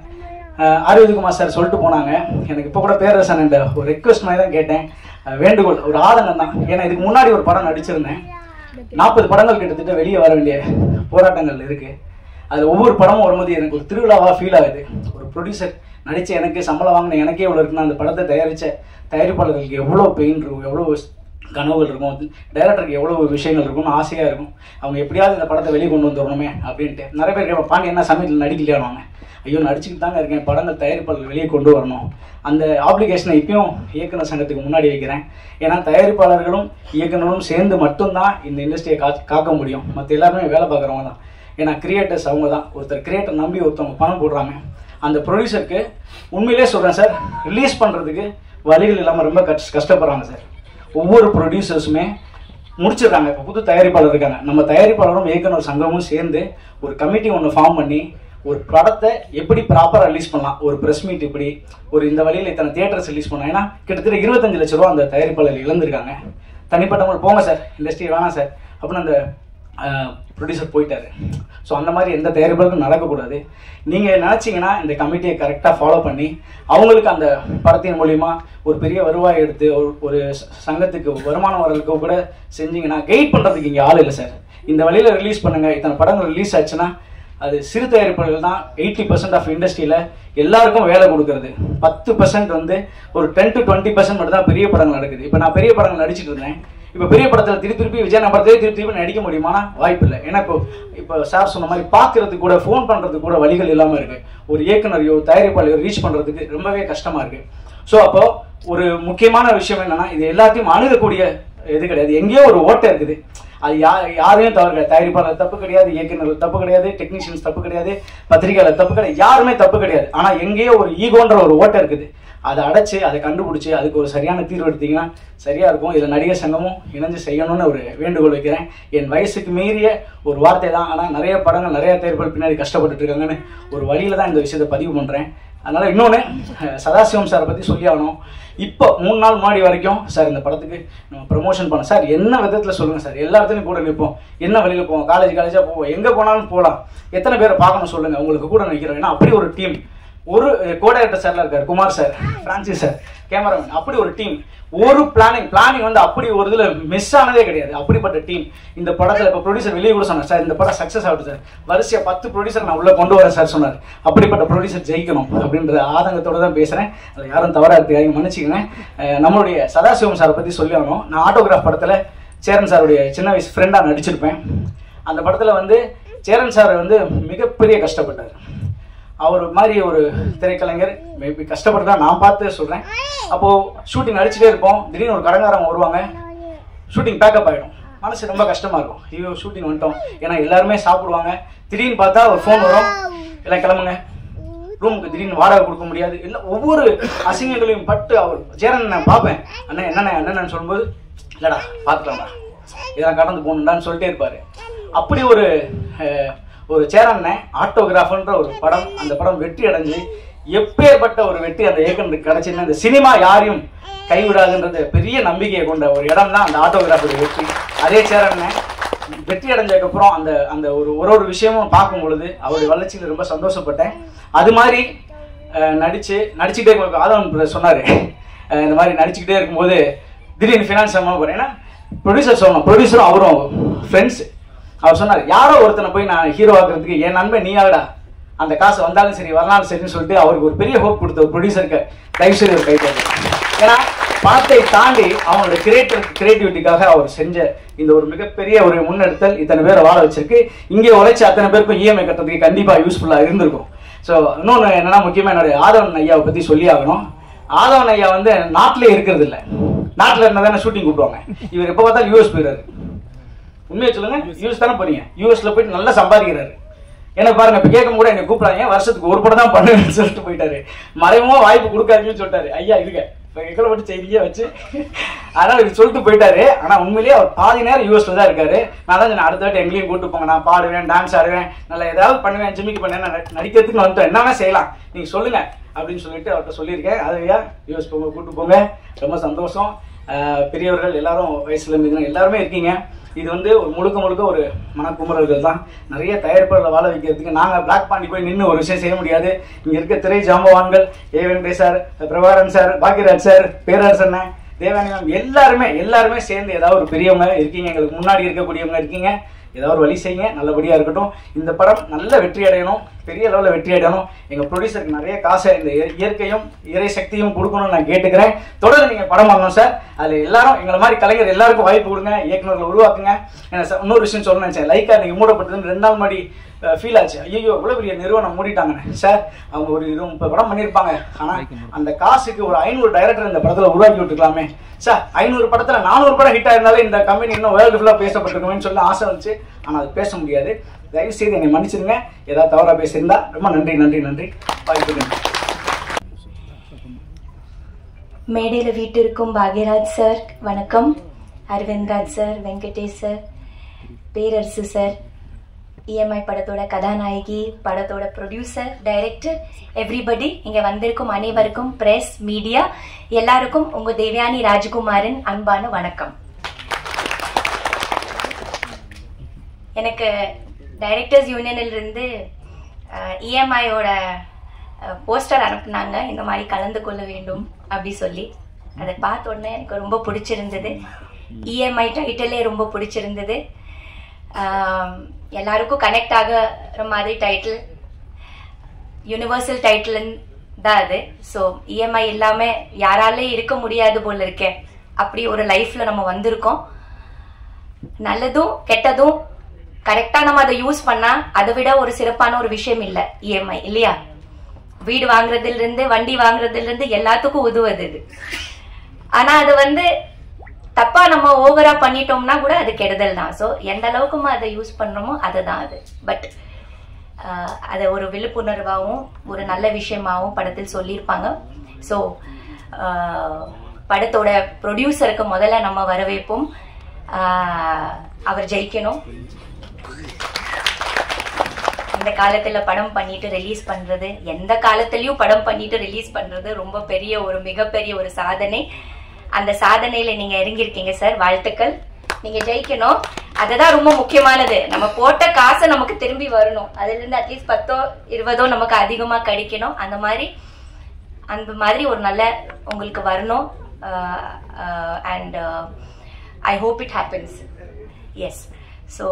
உதயகுமார் சார் சொல்லிட்டு போனாங்க. எனக்கு இப்போ கூட பேரரசன் என்ற ஒரு ரெக்வஸ்ட் மாதிரி தான் கேட்டேன், வேண்டுகோள், ஒரு ஆதங்கம் தான். ஏன்னா இதுக்கு முன்னாடி ஒரு படம் நடிச்சிருந்தேன். 40 படங்கள் கிட்டத்தட்ட வெளியே வர வேண்டிய போராட்டங்கள் இருக்குது. அதில் ஒவ்வொரு படமும் வரும்போது எனக்கு ஒரு திருவிழாவாக ஃபீல் ஆகுது. ஒரு ப்ரொடியூசர் நடித்த எனக்கு சம்பளம் வாங்கின எனக்கே எவ்வளோ இருக்குன்னா, அந்த படத்தை தயாரித்த தயாரிப்பாளர்களுக்கு எவ்வளோ பெயின் இருக்கும், எவ்வளோ கனவுகள் இருக்கும், டைரக்டருக்கு எவ்வளோ விஷயங்கள் இருக்கும்னு ஆசையாக இருக்கும். அவங்க எப்படியாவது இந்த படத்தை வெளியே கொண்டு வந்துடணுமே அப்படின்ட்டு. நிறைய பேர் கேட்பாங்க, பாண்டி என்ன சமயத்தில் நடிக்கலையானவங்க. ஐயோ நடிச்சுக்கிட்டு தாங்க இருக்கேன், படங்கள் தயாரிப்பாளர்கள் வெளியே கொண்டு வரணும். அந்த ஆப்ளிகேஷனை இப்பயும் இயக்குனர் சங்கத்துக்கு முன்னாடி வைக்கிறேன். ஏன்னா தயாரிப்பாளர்களும் இயக்குனரும் சேர்ந்து மட்டும்தான் இந்த இண்டஸ்ட்ரியை காக்க முடியும். மற்ற எல்லாருமே வேலை பார்க்குறவங்க தான். ஏன்னா கிரியேட்டர்ஸ் அவங்க தான். ஒருத்தர் கிரியேட்டர் நம்பி ஒருத்தவங்க பணம் போடுறாங்க. அந்த ப்ரொடியூசருக்கு உண்மையிலே சொல்கிறேன் சார், ரிலீஸ் பண்ணுறதுக்கு வழிகள் இல்லாமல் ரொம்ப கஷ்டப்படுறாங்க சார். ஒவ்வொரு ப்ரொடியூசர்ஸுமே முடிச்சிடுறாங்க. இப்போ புது தயாரிப்பாளர் இருக்காங்க. நம்ம தயாரிப்பாளரும் இயக்குனர் சங்கமும் சேர்ந்து ஒரு கமிட்டி ஒன்று ஃபார்ம் பண்ணி ஒரு படத்தை எப்படி ப்ராப்பராக ரிலீஸ் பண்ணலாம், ஒரு ப்ரெஸ் மீட் இப்படி ஒரு இந்த வழியில் இத்தனை தியேட்டர்ஸ் ரிலீஸ் பண்ணலாம். ஏன்னா கிட்டத்தட்ட 25 லட்ச ரூபா அந்த தயாரிப்பாளர் இழந்திருக்காங்க. தனிப்பட்டவங்க போங்க சார், இண்டஸ்ட்ரி வேணாம் சார் அப்படின்னு அந்த ப்ரொடியூசர் போயிட்டாரு. ஸோ அந்த மாதிரி எந்த தயாரிப்பாளருக்கும் நடக்கக்கூடாது. நீங்கள் நினச்சிங்கன்னா இந்த கமிட்டியை கரெக்டாக ஃபாலோ பண்ணி அவங்களுக்கு அந்த படத்தின் மூலிமா ஒரு பெரிய வருவாய் எடுத்து ஒரு சங்கத்துக்கு வருமானம் வரதுக்கு கூட செஞ்சிங்கன்னா கைட் பண்ணுறதுக்கு இங்கே ஆள் இல்லை சார். இந்த வழியில் ரிலீஸ் பண்ணுங்கள். இத்தனை படங்கள் ரிலீஸ் ஆச்சுன்னா அது சிறு தயாரிப்பாளர்கள் தான் 80% ஆஃப் இண்டஸ்ட்ரியில் எல்லாருக்கும் வேலை கொடுக்கறது. 10% வந்து ஒரு 10 to 20% மட்டும் தான் பெரிய படங்கள் நடக்குது. இப்போ நான் பெரிய படங்கள் நடிச்சிட்டு இருந்தேன். இப்போ பெரிய படத்தில் திருப்பி விஜய் படத்தையே திருப்பி நடிக்க முடியுமானா வாய்ப்பு இல்லை. ஏன்னா இப்போ சார் சொன்ன மாதிரி பார்க்கறதுக்கு கூட ஃபோன் பண்ணுறதுக்கு கூட வழிகள் இல்லாமல் இருக்குது. ஒரு இயக்குனரையோ தயாரிப்பாளையோ ரீச் பண்ணுறதுக்கு ரொம்பவே கஷ்டமாக இருக்குது. ஸோ அப்போ ஒரு முக்கியமான விஷயம் என்னன்னா, இது எல்லாத்தையும் அணுகக்கூடிய இது கிடையாது. எங்கேயோ ஒரு ஓட்டை இருக்குது. அது யாரையும் தவறு கிடையாது. தயாரிப்பாளர் தப்பு கிடையாது, இயக்குநர்கள் தப்பு கிடையாது, டெக்னீஷியன்ஸ் தப்பு கிடையாது, பத்திரிகையாளர் தப்பு கிடையாது, யாருமே தப்பு கிடையாது. ஆனால் எங்கேயோ ஒரு ஈகோன்ற ஒரு ஓட்டை இருக்குது. அதை அடைச்சு அதை கண்டுபிடிச்சி அதுக்கு ஒரு சரியான தீர்வு எடுத்தீங்கன்னா சரியா இருக்கும். இதில் நடிகர் சங்கமும் இணைஞ்சு செய்யணும்னு ஒரு வேண்டுகோள் வைக்கிறேன். என் வயசுக்கு மீறிய ஒரு வார்த்தை தான். ஆனால் நிறைய படங்கள் நிறைய தயாரிப்பாளர் பின்னாடி கஷ்டப்பட்டுட்டு இருக்காங்கன்னு ஒரு வழியில தான் இந்த விஷயத்தை பதிவு பண்ணுறேன். அதனால இன்னொன்று சதாசிவம் சாரை பற்றி சொல்லி ஆகணும். இப்போ 3 நாள் முன்னாடி வரைக்கும் சார் இந்த படத்துக்கு நம்ம ப்ரமோஷன் பண்ண சார், என்ன விதத்தில் சொல்லுங்கள் சார், எல்லா இடத்துலையும் கூட நிற்போம், என்ன வழியில் போவோம், காலேஜாக போவோம், எங்கே போனாலும் போகலாம், எத்தனை பேரை பார்க்கணும் சொல்லுங்கள், உங்களுக்கு கூட நிற்கிறோம். ஏன்னா அப்படி ஒரு டீம் ஒரு கோடைரக்டர் சார்லாம் இருக்காரு, Kumar sir, Francis sir, cameraman, அப்படி ஒரு டீம். ஒரு பிளானிங் வந்து அப்படி ஒரு இதுல மிஸ் ஆனதே கிடையாது. அப்படிப்பட்ட டீம் இந்த படத்துல. இப்ப ப்ரொடியூசர் வெளியே கூட சொன்னார், சார் இந்த படம் சக்சஸ் ஆகுது சார், வரிசையா 10 ப்ரொடியூசர் நான் உள்ள கொண்டு வரேன் சார் சொன்னார். அப்படிப்பட்ட ப்ரொடியூசர் ஜெயிக்கணும் அப்படின்ற ஆதங்கத்தோட தான் பேசுறேன். அதில் யாரும் தவறா இருக்கு மன்னிச்சுக்கங்க. நம்மளுடைய சதாசிவம் சாரை பத்தி சொல்லி ஆகணும். நான் ஆட்டோகிராஃப் படத்துல சேரன் சாருடைய சின்ன வயசு ஃப்ரெண்டா நடிச்சிருப்பேன். அந்த படத்துல வந்து சேரன் சார் வந்து மிகப்பெரிய கஷ்டப்பட்டார். அவர் மாதிரி ஒரு திரைக்கலைஞர் மேபி கஷ்டப்பட்டு தான் நான் பார்த்து சொல்றேன். அப்போ ஷூட்டிங் நடிச்சுட்டே இருப்போம், திடீர்னு ஒரு கடங்காரங்க வருவாங்க, ஷூட்டிங் பேக்கப் ஆகிடும். மனசு ரொம்ப கஷ்டமா இருக்கும், ஐயோ ஷூட்டிங் வந்துட்டோம். ஏன்னா எல்லாருமே சாப்பிடுவாங்க. திடீர்னு பார்த்தா ஒரு ஃபோன் வரும், எல்லாம் கிளம்புங்க ரூமுக்கு. திடீர்னு வாடகை கொடுக்க முடியாது. இல்லை ஒவ்வொரு அசிங்கங்களையும் பட்டு அவர் சேரன் நான் பார்ப்பேன், அண்ணன் என்னென்னு சொல்லும்போது இல்லடா பார்த்துக்கலாம்டா இதெல்லாம் கடந்து போகணுண்டான்னு சொல்லிட்டே இருப்பாரு. அப்படி ஒரு சேரன் ஆட்டோகிராஃப்ன்ற ஒரு படம், அந்த படம் வெற்றி அடைஞ்சு எப்பேற்பட்ட ஒரு வெற்றி அந்த இயக்குனருக்கு கிடைச்சுன்னா, இந்த சினிமா யாரையும் கைவிடாதுன்றது பெரிய நம்பிக்கையை கொண்ட ஒரு இடம் தான் அந்த ஆட்டோகிராஃபுடைய வெற்றி. அதே சேரன் வெற்றி அடைஞ்சதுக்கப்புறம் அந்த அந்த ஒரு விஷயமும் பார்க்கும் பொழுது அவருடைய வளர்ச்சியில் ரொம்ப சந்தோஷப்பட்டேன். அது மாதிரி நடிச்சுக்கிட்டே ஆதவன் சொன்னார், இந்த மாதிரி நடிச்சுக்கிட்டே இருக்கும்போது திடீர்னு ஃபினான்ஸ் போகிறேன். ஏன்னா ப்ரொடியூசர் சொன்னோம், ப்ரொடியூசரும் அவரும் ஃப்ரெண்ட்ஸ். அவர் சொன்னார், யாரோ ஒருத்தனை போய் நான் ஹீரோ ஆக்குறதுக்கு என் நண்பன் நீ ஆகடா, அந்த காசு வந்தாலும் சரி வரலாலும் சரின்னு சொல்லிட்டு அவருக்கு ஒரு பெரிய ஹோப் கொடுத்த ஒரு ப்ரொடியூசருக்கு தயவுசெய்து ஒரு கைத்தட்டு. ஏன்னா பணத்தை தாண்டி அவங்களோட கிரியேட்டிவிட்டிக்காக அவர் செஞ்ச இந்த ஒரு மிகப்பெரிய ஒரு முன்னெடுத்தல் இத்தனை பேரை வாழ வச்சிருக்கு. இங்கே உழைச்சி அத்தனை பேருக்கும் இஎம்ஐ கட்டுறதுக்கு கண்டிப்பாக யூஸ்ஃபுல்லாக இருந்திருக்கும். ஸோ இன்னொன்று என்னன்னா, முக்கியமாக என்னுடைய ஆதவன் ஐயாவை பற்றி சொல்லி ஆகணும். ஆதவன் ஐயா வந்து நாட்டிலே இருக்கிறது இல்லை, நாட்டில் இருந்தால் தானே ஷூட்டிங் கூப்பிடுவாங்க. இவர் எப்போ பார்த்தாலும் யூஎஸ் போயிடுறாரு. உண்மையை சொல்லுங்க, யூஎஸ் தானே போறீங்க, யூஎஸ்ல போயிட்டு நல்லா சம்பாதிக்கிறாரு. எனக்கு பாருங்க, இப்ப கேட்கும் கூட என்னை கூப்பிடாங்க, வருஷத்துக்கு ஒரு படம் தான் பண்ணுவேன்னு சொல்லிட்டு போயிட்டாரு. மறைமுகமா வாய்ப்பு கொடுக்காதீங்கன்னு சொல்லிட்டாரு. ஐயா இருக்க எங்களை மட்டும் செய்தியே வச்சு அதனால இது சொல்லிட்டு போயிட்டாரு. ஆனா உண்மையிலேயே அவர் பாதி நேரம் யூஎஸ்ல தான் இருக்காரு. நான் தான் அடுத்த வாட்டி எங்கேயும் கூட்டு போங்க, நான் பாடுவேன், டான்ஸ் ஆடுவேன், நல்லா ஏதாவது பண்ணுவேன், ஜிம்மிக்கு பண்ணேன், நடிக்கிறதுக்கு வந்துட்டோம், என்னவே செய்யலாம் நீங்க சொல்லுங்க அப்படின்னு சொல்லிட்டு அவர்கிட்ட சொல்லியிருக்கேன். அது ஐயா யூஎஸ் போங்க, கூட்டு போங்க, ரொம்ப சந்தோஷம். பெரியவர்கள் எல்லாரும் வயசுல மீது எல்லாருமே இருக்கீங்க. இது வந்து ஒரு முழுக்க ஒரு மனக்குமுறல்கள் தான். நிறைய தயாரிப்பாளர்களை வாழ வைக்கிறதுக்கு நாங்கள் பிளாக் பாண்டி போய் நின்று ஒரு விஷயம் செய்ய முடியாது. இங்கே இருக்க திரை ஜாம்பவான்கள் A Venkatesh sir, Prabhakaran sir, Bhagyaraj sir, Perarasan, Devayani ma'am எல்லாருமே சேர்ந்து ஏதாவது ஒரு பெரியவங்க இருக்கீங்க, எங்களுக்கு முன்னாடி இருக்கக்கூடியவங்க இருக்கீங்க. ஏதாவது ஒரு வழி செய்யுங்க, நல்லபடியா இருக்கட்டும். இந்த படம் நல்ல வெற்றி அடையணும், பெரிய லெவலில் வெற்றி அடையணும். எங்க ப்ரொடியூசருக்கு நிறைய காசை இந்த இயற்கையும் இறை சக்தியும் கொடுக்கணும்னு நான் கேட்டுக்கிறேன். தொடர்ந்து நீங்க படம் பண்ணணும் சார். அதுல எல்லாரும் எங்களை மாதிரி கலைஞர் எல்லாருக்கும் வாய்ப்பு கொடுங்க, இயக்குநர்களை உருவாக்குங்க. இன்னொரு விஷயம் சொல்லணும்னு நினைச்சேன், லைக்கா நீங்க மூடப்பட்டதுன்னு 2 நாள் முன்னாடி ஃபீல் ஆச்சு. ஐயோ இவ்வளவு பெரிய நிறுவனம் மூடிட்டாங்க சார். அவங்க ஒரு 30 படம் பண்ணியிருப்பாங்க, ஆனா அந்த காசுக்கு ஒரு 500 டைரக்டர் இந்த படத்துல உருவாக்கி விட்டுக்கலாமே சார். 500 படத்துல 400 படம் ஹிட் ஆயிருந்தாலே இந்த கம்பெனி இன்னும் வேர்ல்டு ஃபுல்லா பேசப்பட்டிருக்கணும்னு சொல்லி ஆசை வந்துச்சு. ஆனா அது பேச முடியாது. தயவு செய்து என்னை மன்னிச்சிருங்க, ஏதாவது தவறா பேசியிருந்தா. ரொம்ப நன்றி. வாய்ப்பு. மேடையில் வீட்டிற்கும் பாக்யராஜ் சார் வணக்கம், அரவிந்த்ராஜ் சார், வெங்கடேஷ் சார், பேரரசு சார், இஎம்ஐ படத்தோட கதாநாயகி, படத்தோட ப்ரொடியூசர், டைரக்டர், எவ்ரிபடி, இங்க வந்திருக்கும் அனைவருக்கும், பிரஸ், மீடியா எல்லாருக்கும் உங்க தேவயானி ராஜகுமாரின் அன்பான வணக்கம். எனக்கு டைரக்டர்ஸ் யூனியனில் இருந்து இஎம்ஐயோட போஸ்டர் அனுப்புனாங்க, இந்த மாதிரி கலந்து கொள்ள வேண்டும் அப்படி சொல்லி. அதை பார்த்த உடனே எனக்கு ரொம்ப பிடிச்சிருந்தது. இஎம்ஐ டைட்டிலே ரொம்ப பிடிச்சிருந்தது. எல்லாருக்கும் கனெக்ட் ஆகிற மாதிரி டைட்டில், யூனிவர்சல் டைட்டில் தான் அது. ஸோ இஎம்ஐ இல்லாமல் யாராலே இருக்க முடியாது போல இருக்கேன். அப்படி ஒரு லைஃப்ல நம்ம வந்திருக்கோம். நல்லதும் கெட்டதும் கரெக்டா நம்ம அதை யூஸ் பண்ணா அதை விட ஒரு சிறப்பான ஒரு விஷயம் இல்லை இஎம்ஐ, இல்லையா? வீடு வாங்குறதுல இருந்து வண்டி வாங்குறதுல இருந்து எல்லாத்துக்கும் உதவுது இது. ஆனா அது வந்து தப்பா நம்ம ஓவரா பண்ணிட்டோம்னா கூட அது கெடுதல் தான். ஸோ எந்த அளவுக்கு அதை யூஸ் பண்றோமோ அதுதான் அது. பட் அதை ஒரு விழிப்புணர்வாகவும் ஒரு நல்ல விஷயமாகவும் படத்தில் சொல்லியிருப்பாங்க. ஸோ படத்தோட ப்ரொடியூசருக்கு முதல்ல நம்ம வரவேற்போம். அவர் ஜெயிக்கணும். இந்த காலத்துல படம் பண்ணிட்டு ரிலீஸ் பண்றது, எந்த காலத்திலயும் படம் பண்ணிட்டு ரிலீஸ் பண்றது ரொம்ப பெரிய ஒரு மிகப்பெரிய ஒரு சாதனை. அந்த சாதனையில நீங்க இறங்கியிருக்கீங்க சார், வாழ்த்துக்கள். நீங்க ஜெயிக்கணும். அதுதான் ரொம்ப முக்கியமானது. நம்ம போட்ட காசை நமக்கு திரும்பி வரணும். அதுல இருந்து அட்லீஸ்ட் 10 20 நமக்கு அதிகமா கிடைக்கணும். அந்த மாதிரி ஒரு நல்ல உங்களுக்கு வரணும். And I hope it happens. Yes. So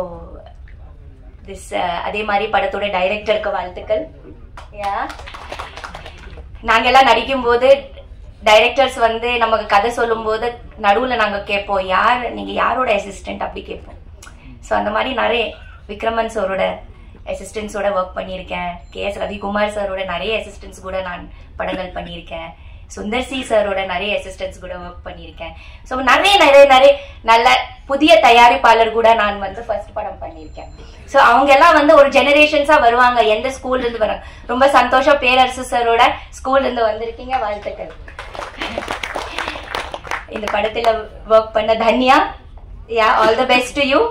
this அதே மாதிரி படத்தோட டைரக்டருக்கு வாழ்த்துக்கள். நாங்கெல்லாம் நடிக்கும் போது டைரக்டர்ஸ் வந்து நமக்கு கதை சொல்லும் போது நடுவில் நாங்கள் கேட்போம், நீங்க யாரோட அசிஸ்டன்ட் அப்படி கேட்போம். ஸோ அந்த மாதிரி நிறைய விக்ரமன் சாரோட அசிஸ்டன்ஸோட ஒர்க் பண்ணியிருக்கேன். KS ரவிக்குமார் சாரோட நிறைய அசிஸ்டன்ஸ் கூட நான் படங்கள் பண்ணியிருக்கேன். சுந்தர் சி சாரோட நிறைய அசிஸ்டன்ஸ் கூட ஒர்க் பண்ணியிருக்கேன். ஸோ நிறைய நல்ல புதிய தயாரிப்பாளர் கூட நான் வந்து ஃபர்ஸ்ட் படம் பண்ணியிருக்கேன். ஸோ அவங்க எல்லாம் வந்து ஒரு ஜெனரேஷன்ஸா வருவாங்க. எந்த ஸ்கூல்ல இருந்து வராங்க. ரொம்ப சந்தோஷம். பேரரசு சாரோட ஸ்கூல்ல இருந்து வந்திருக்கீங்க, வாழ்த்துக்கள். இந்த படத்துல ஒர்க் பண்ண Tanya, all the best to you.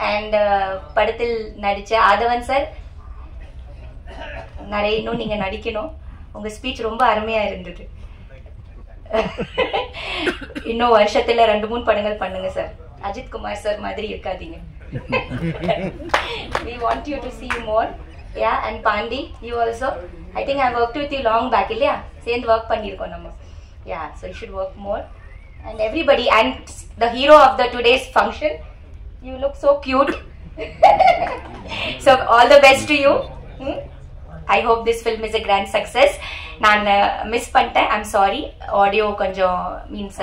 And படத்தில் நடிச்ச ஆதவன் சார், நிறைய இன்னும் நீங்க நடிக்கணும். உங்க ஸ்பீச் ரொம்ப அருமையா இருந்தது. இன்னும் வருஷத்துல 2-3 படங்கள் பண்ணுங்க சார். அஜித் குமார் சார் மாதிரி இருக்காதீங்க. We want you to see more. And Pandi, you also. I think I worked with you long back, இல்லையா? சேர்ந்து ஒர்க் பண்ணிருக்கோம் நம்ம. So you should work more. And everybody, and the hero of the today's function, you look so cute. So all the best to you. I hope this film is a grand success. நான் miss பண்ணிட்டேன், I'm sorry. Audio கொஞ்சம் means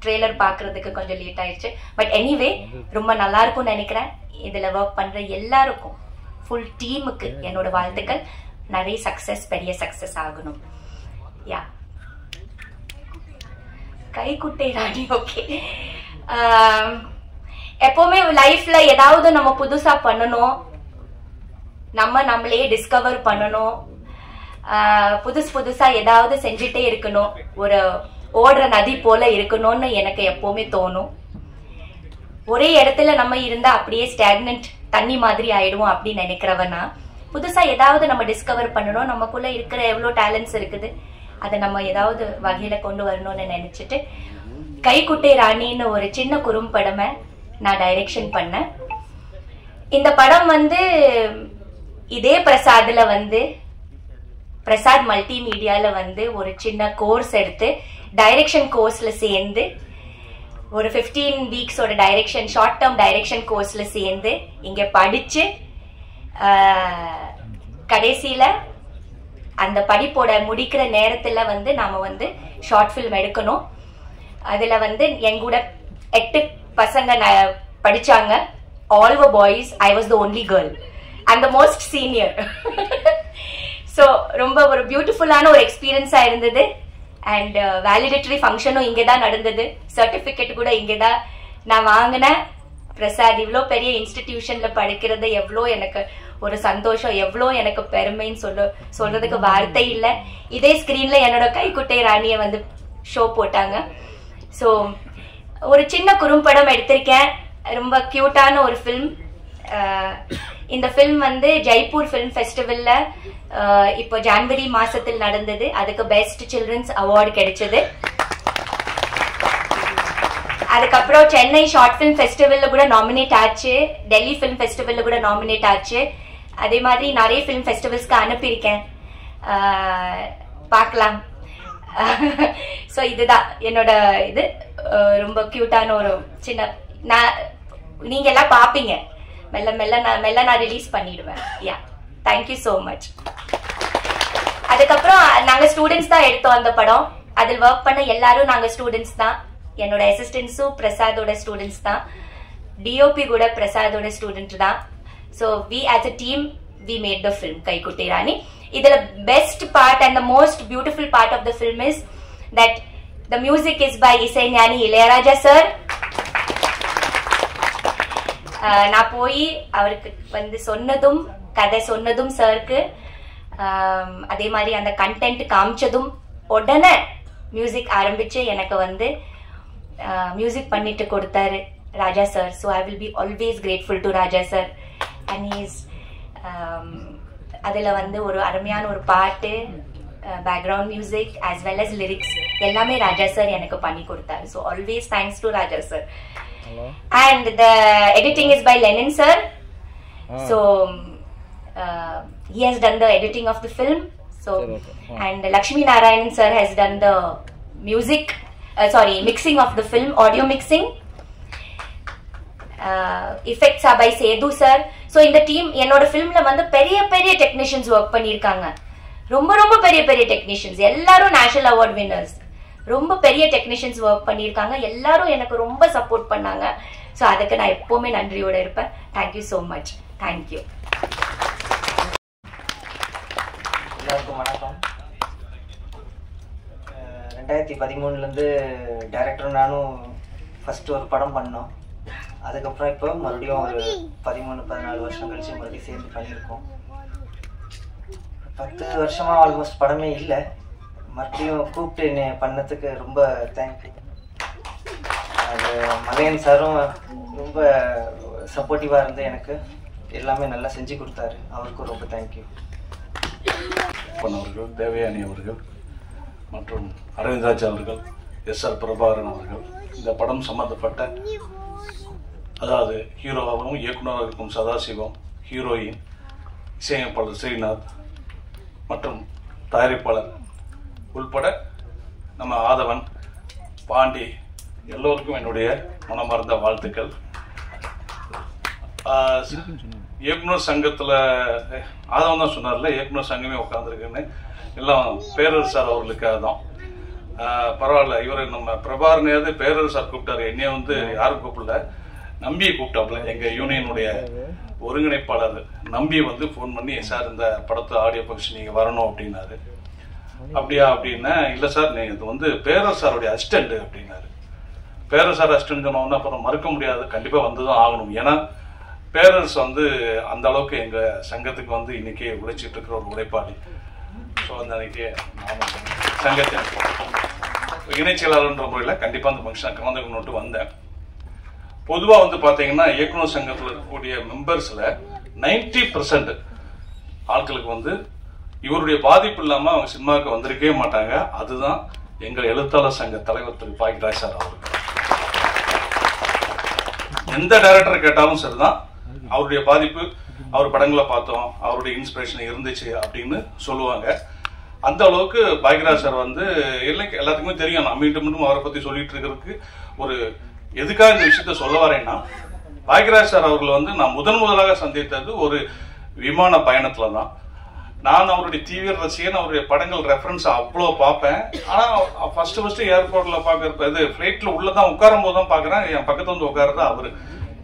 trailer பார்க்கறதுக்கு கொஞ்சம் late ஆயிடுச்சு. But anyway ரொம்ப நல்லா இருக்கும்னு நினைக்கிறேன். இதுல ஒர்க் பண்ற எல்லாருக்கும், ஃபுல் டீமுக்கு என்னோட வாழ்த்துக்கள். நிறைய சக்சஸ், பெரிய சக்சஸ் ஆகணும். கைக்குட்டை ராணி. ஓகே, எப்பவுமே லைஃப்ல ஏதாவது நம்ம புதுசா பண்ணணும், நம்மளே டிஸ்கவர் பண்ணணும், புதுசா ஏதாவது செஞ்சுட்டே இருக்கணும், ஒரு ஓடுற நதி போல இருக்கணும்னு எனக்கு எப்பவுமே தோணும். ஒரே இடத்துல நம்ம இருந்தா அப்படியே ஸ்டாக்னன்ட் தண்ணி மாதிரி ஆயிடுவோம் அப்படின்னு நினைக்கிறவனா, புதுசா ஏதாவது நம்ம டிஸ்கவர் பண்ணணும். நமக்குள்ள இருக்கிற எவ்வளவு டேலண்ட்ஸ் இருக்குது, அதை நம்ம ஏதாவது வகையில கொண்டு வரணும்னு நினைச்சிட்டு கைக்குட்டை ராணின்னு ஒரு சின்ன குறும்படமை நான் டைரக்ஷன் பண்ணேன். இந்த படம் வந்து இதே பிரசாத்ல வந்து பிரசாத் மல்டிமீடியால வந்து ஒரு சின்ன கோர்ஸ் எடுத்து டைரக்ஷன் கோர்ஸ்ல சேர்ந்து ஒரு 15 வீக்ஸோட டைரக்ஷன் ஷார்ட் டேர்ம் டைரக்ஷன் கோர்ஸ்ல சேர்ந்து இங்க படிச்சு கடைசியில அந்த படிப்போட முடிக்கிற நேரத்துல வந்து நாம வந்து ஷார்ட் பிலிம் எடுக்கணும். அதுல வந்து எங்கூட 8 பசங்க படிச்சாங்க. All were boys. I was the only girl and the most senior. So ரொம்ப ஒரு பியூட்டிஃபுல்லான ஒரு எக்ஸ்பீரியன்ஸா இருந்தது. அண்ட் வேலிடேட்டரி ஃபங்க்ஷனும் இங்கேதான் நடந்தது. சர்டிபிகேட் கூட இங்கேதான் நான் வாங்கினேன். பிரசாத் இவ்வளோ பெரிய இன்ஸ்டிடியூஷன்ல படிக்கிறது எவ்வளோ எனக்கு ஒரு சந்தோஷம், எவ்வளோ எனக்கு பெருமைன்னு சொல்றதுக்கு வார்த்தை இல்லை. இதே ஸ்கிரீன்ல என்னோட கைக்குட்டை ராணியை வந்து ஷோ போட்டாங்க. ஸோ ஒரு சின்ன குறும்படம் எடுத்திருக்கேன். ரொம்ப கியூட்டான ஒரு ஃபில்ம். இந்த ஃபில்ம் வந்து ஜெய்ப்பூர் ஃபிலிம் ஃபெஸ்டிவல்ல இப்போ ஜனவரி மாசத்தில் நடந்தது. அதுக்கு பெஸ்ட் சில்ட்ரன்ஸ் அவார்டு கிடைச்சது. அதுக்கப்புறம் சென்னை ஷார்ட் பிலிம் ஃபெஸ்டிவல்ல கூட நாமினேட் ஆச்சு. டெல்லி பிலிம் ஃபெஸ்டிவல்ல கூட நாமினேட் ஆச்சு. அதே மாதிரி நிறைய பிலிம் ஃபெஸ்டிவல்ஸ்க்கு அனுப்பியிருக்கேன். பார்க்கலாம். ஸோ இதுதான் என்னோட இது. ரொம்ப கியூட்டான ஒரு சின்ன நீங்க எல்லாம் பாப்பீங்க. மெல்ல நான் ரிலீஸ் பண்ணிடுவேன். Thank you so much. அதுக்கப்புறம் நாங்க ஸ்டூடெண்ட்ஸ் தான் எடுத்தோம் அந்த படம். அதில் ஒர்க் பண்ண எல்லாரும் நாங்க ஸ்டூடெண்ட்ஸ் தான். என்னோட அசிஸ்டன்ஸும் பிரசாதோட ஸ்டூடெண்ட்ஸ் தான். டிஓபி கூட பிரசாதோட ஸ்டூடெண்ட் தான். So we as a team we made the film Kaikuttai Rani. இதுல best part and the most beautiful part of the film is that the music is by Isaignani Ilaiyaraaja sir. நான் போய் அவருக்கு வந்து சொன்னதும் கதை சொன்னதும் சாருக்கு, அதே மாதிரி அந்த கண்டென்ட் காமிச்சதும் உடனே மியூசிக் ஆரம்பிச்சு எனக்கு வந்து மியூசிக் பண்ணிட்டு கொடுத்தாரு Raja sir. So I will be always grateful to Raja sir. And his அதில் வந்து ஒரு அருமையான ஒரு பாட்டு, background music as well as lyrics எல்லாமே ராஜா சார் எனக்கு பண்ணி கொடுத்தாரு. So always thanks to Raja sir. And the editing is by Lenin sir. So he has done the editing of the film. So and Lakshmi Narayanan sir has done the music, mixing of the film, audio mixing. Effects are by Sedu sir. So in the team என்னோட filmல வந்து பெரிய technicians work பண்ணிருக்காங்க. ரொம்ப பெரிய technicians, எல்லாரும் national award winners. ரொம்ப பெரிய technicians work பண்ணியிருக்காங்க. எல்லாரும் எனக்கு ரொம்ப சப்போர்ட் பண்ணாங்க. ஸோ அதுக்கு நான் எப்போவுமே நன்றியோட இருப்பேன். Thank you so much. தேங்க்யூ. எல்லாருக்கும் வணக்கம். 2013 டைரக்டரும் நானும் ஃபஸ்ட்டு ஒரு படம் பண்ணோம். அதுக்கப்புறம் இப்போ மறுபடியும் ஒரு 13-14 வருஷம் கழிச்சு மறுபடியும் சேர்ந்து பண்ணியிருக்கோம். 10 வருஷமாக ஆல்மோஸ்ட் படமே இல்லை. மறுபடியும் கூப்பிட்டு என்னை பண்ணதுக்கு ரொம்ப தேங்க்யூ. அது மலையன் சாரும் ரொம்ப சப்போர்ட்டிவாக இருந்து எனக்கு எல்லாமே நல்லா செஞ்சு கொடுத்தாரு. அவருக்கும் ரொம்ப தேங்க்யூ. அவர்கள், தேவயானி அவர்கள் மற்றும் அரவிந்த்ராஜ் அவர்கள், SR பிரபாகரன் அவர்கள், இந்த படம் சம்பந்தப்பட்ட அதாவது ஹீரோவாகவும் இயக்குநராக இருக்கும் சதாசிவம், ஹீரோயின், இசையமைப்பாளர் ஸ்ரீநாத் மற்றும் தயாரிப்பாளர் உள்பட நம்ம ஆதவன், பாண்டி எல்லோருக்கும் என்னுடைய மனமார்ந்த வாழ்த்துக்கள். இயக்குனர் சங்கத்தில் ஆதவன் தான் சொன்னார்ல, இயக்குனர் சங்கமே உட்காந்துருக்குன்னு, எல்லாம் பேரரசு சார் அவர்களுக்காக தான். பரவாயில்ல, இவர் நம்ம பிரபாகரனையாவது பேரரசு சார் கூப்பிட்டாரு, என்னைய வந்து யாரும் கூப்பிடல, நம்பியை கூப்பிட்டாப்புல. எங்கள் யூனியனுடைய ஒருங்கிணைப்பாளர் நம்பி வந்து ஃபோன் பண்ணி, சார் இந்த படத்தை ஆடியோ ஃபங்க்ஷன் நீங்கள் வரணும் அப்படின்னாரு. அப்படியா அப்படின்னா, இல்லை சார் நீ இது வந்து பேரரசு சாருடைய அசிஸ்டண்ட் அப்படின்னாரு. பேரரசு சார் அசிஸ்டன்ட் சொன்னோன்னா அப்புறம் மறுக்க முடியாது, கண்டிப்பாக வந்து தான் ஆகணும். ஏன்னா பேரரசு வந்து அந்த அளவுக்கு எங்கள் சங்கத்துக்கு வந்து இன்னைக்கு உழைச்சிட்டு இருக்கிற ஒரு உழைப்பாளி. ஸோ அந்த அன்னைக்கு நானும் சங்கத்தின் இணைச் செயலாளர்ன்ற முறையில் கண்டிப்பாக அந்த ஃபங்க்ஷனை கலந்துக்கணுன்ட்டு வந்தேன். பொதுவாக வந்து பார்த்தீங்கன்னா இயக்குனர் சங்கத்தில் இருக்கக்கூடிய மெம்பர்ஸில் 90% ஆட்களுக்கு வந்து இவருடைய பாதிப்பு இல்லாமல் அவங்க சினிமாவுக்கு வந்திருக்கவே மாட்டாங்க. அதுதான் எங்கள் எழுத்தாளர் சங்க தலைவர் திரு பாக்கியராஜ் சார் அவர்கள். எந்த டைரக்டர் கேட்டாலும் சரிதான், அவருடைய பாதிப்பு, அவர் படங்களை பார்த்தோம், அவருடைய இன்ஸ்பிரேஷன் இருந்துச்சு அப்படின்னு சொல்லுவாங்க. அந்த அளவுக்கு பாக்கியராஜ் சார் வந்து எல்லாத்துக்குமே தெரியும். நான் மீண்டும் அவரை பற்றி சொல்லிட்டு இருக்கிறதுக்கு ஒரு எதுக்காக இந்த விஷயத்த சொல்ல வரேன்னா, பாக்கியராஜ் சார் அவர்கள் வந்து நான் முதலாக சந்தித்தது ஒரு விமான பயணத்துல தான். நான் அவருடைய தீவிர ரசிகன், அவருடைய படங்கள் ரெஃபரன்ஸ் அவ்வளோ பார்ப்பேன். ஆனால் ஃபர்ஸ்ட் ஏர்போர்ட்டில் பார்க்குறப்ப இது ஃப்ளைட்டில் உள்ளதான் உட்காரும் போது தான் பார்க்குறேன், என் பக்கத்தில் வந்து உட்காருதான் அவர்.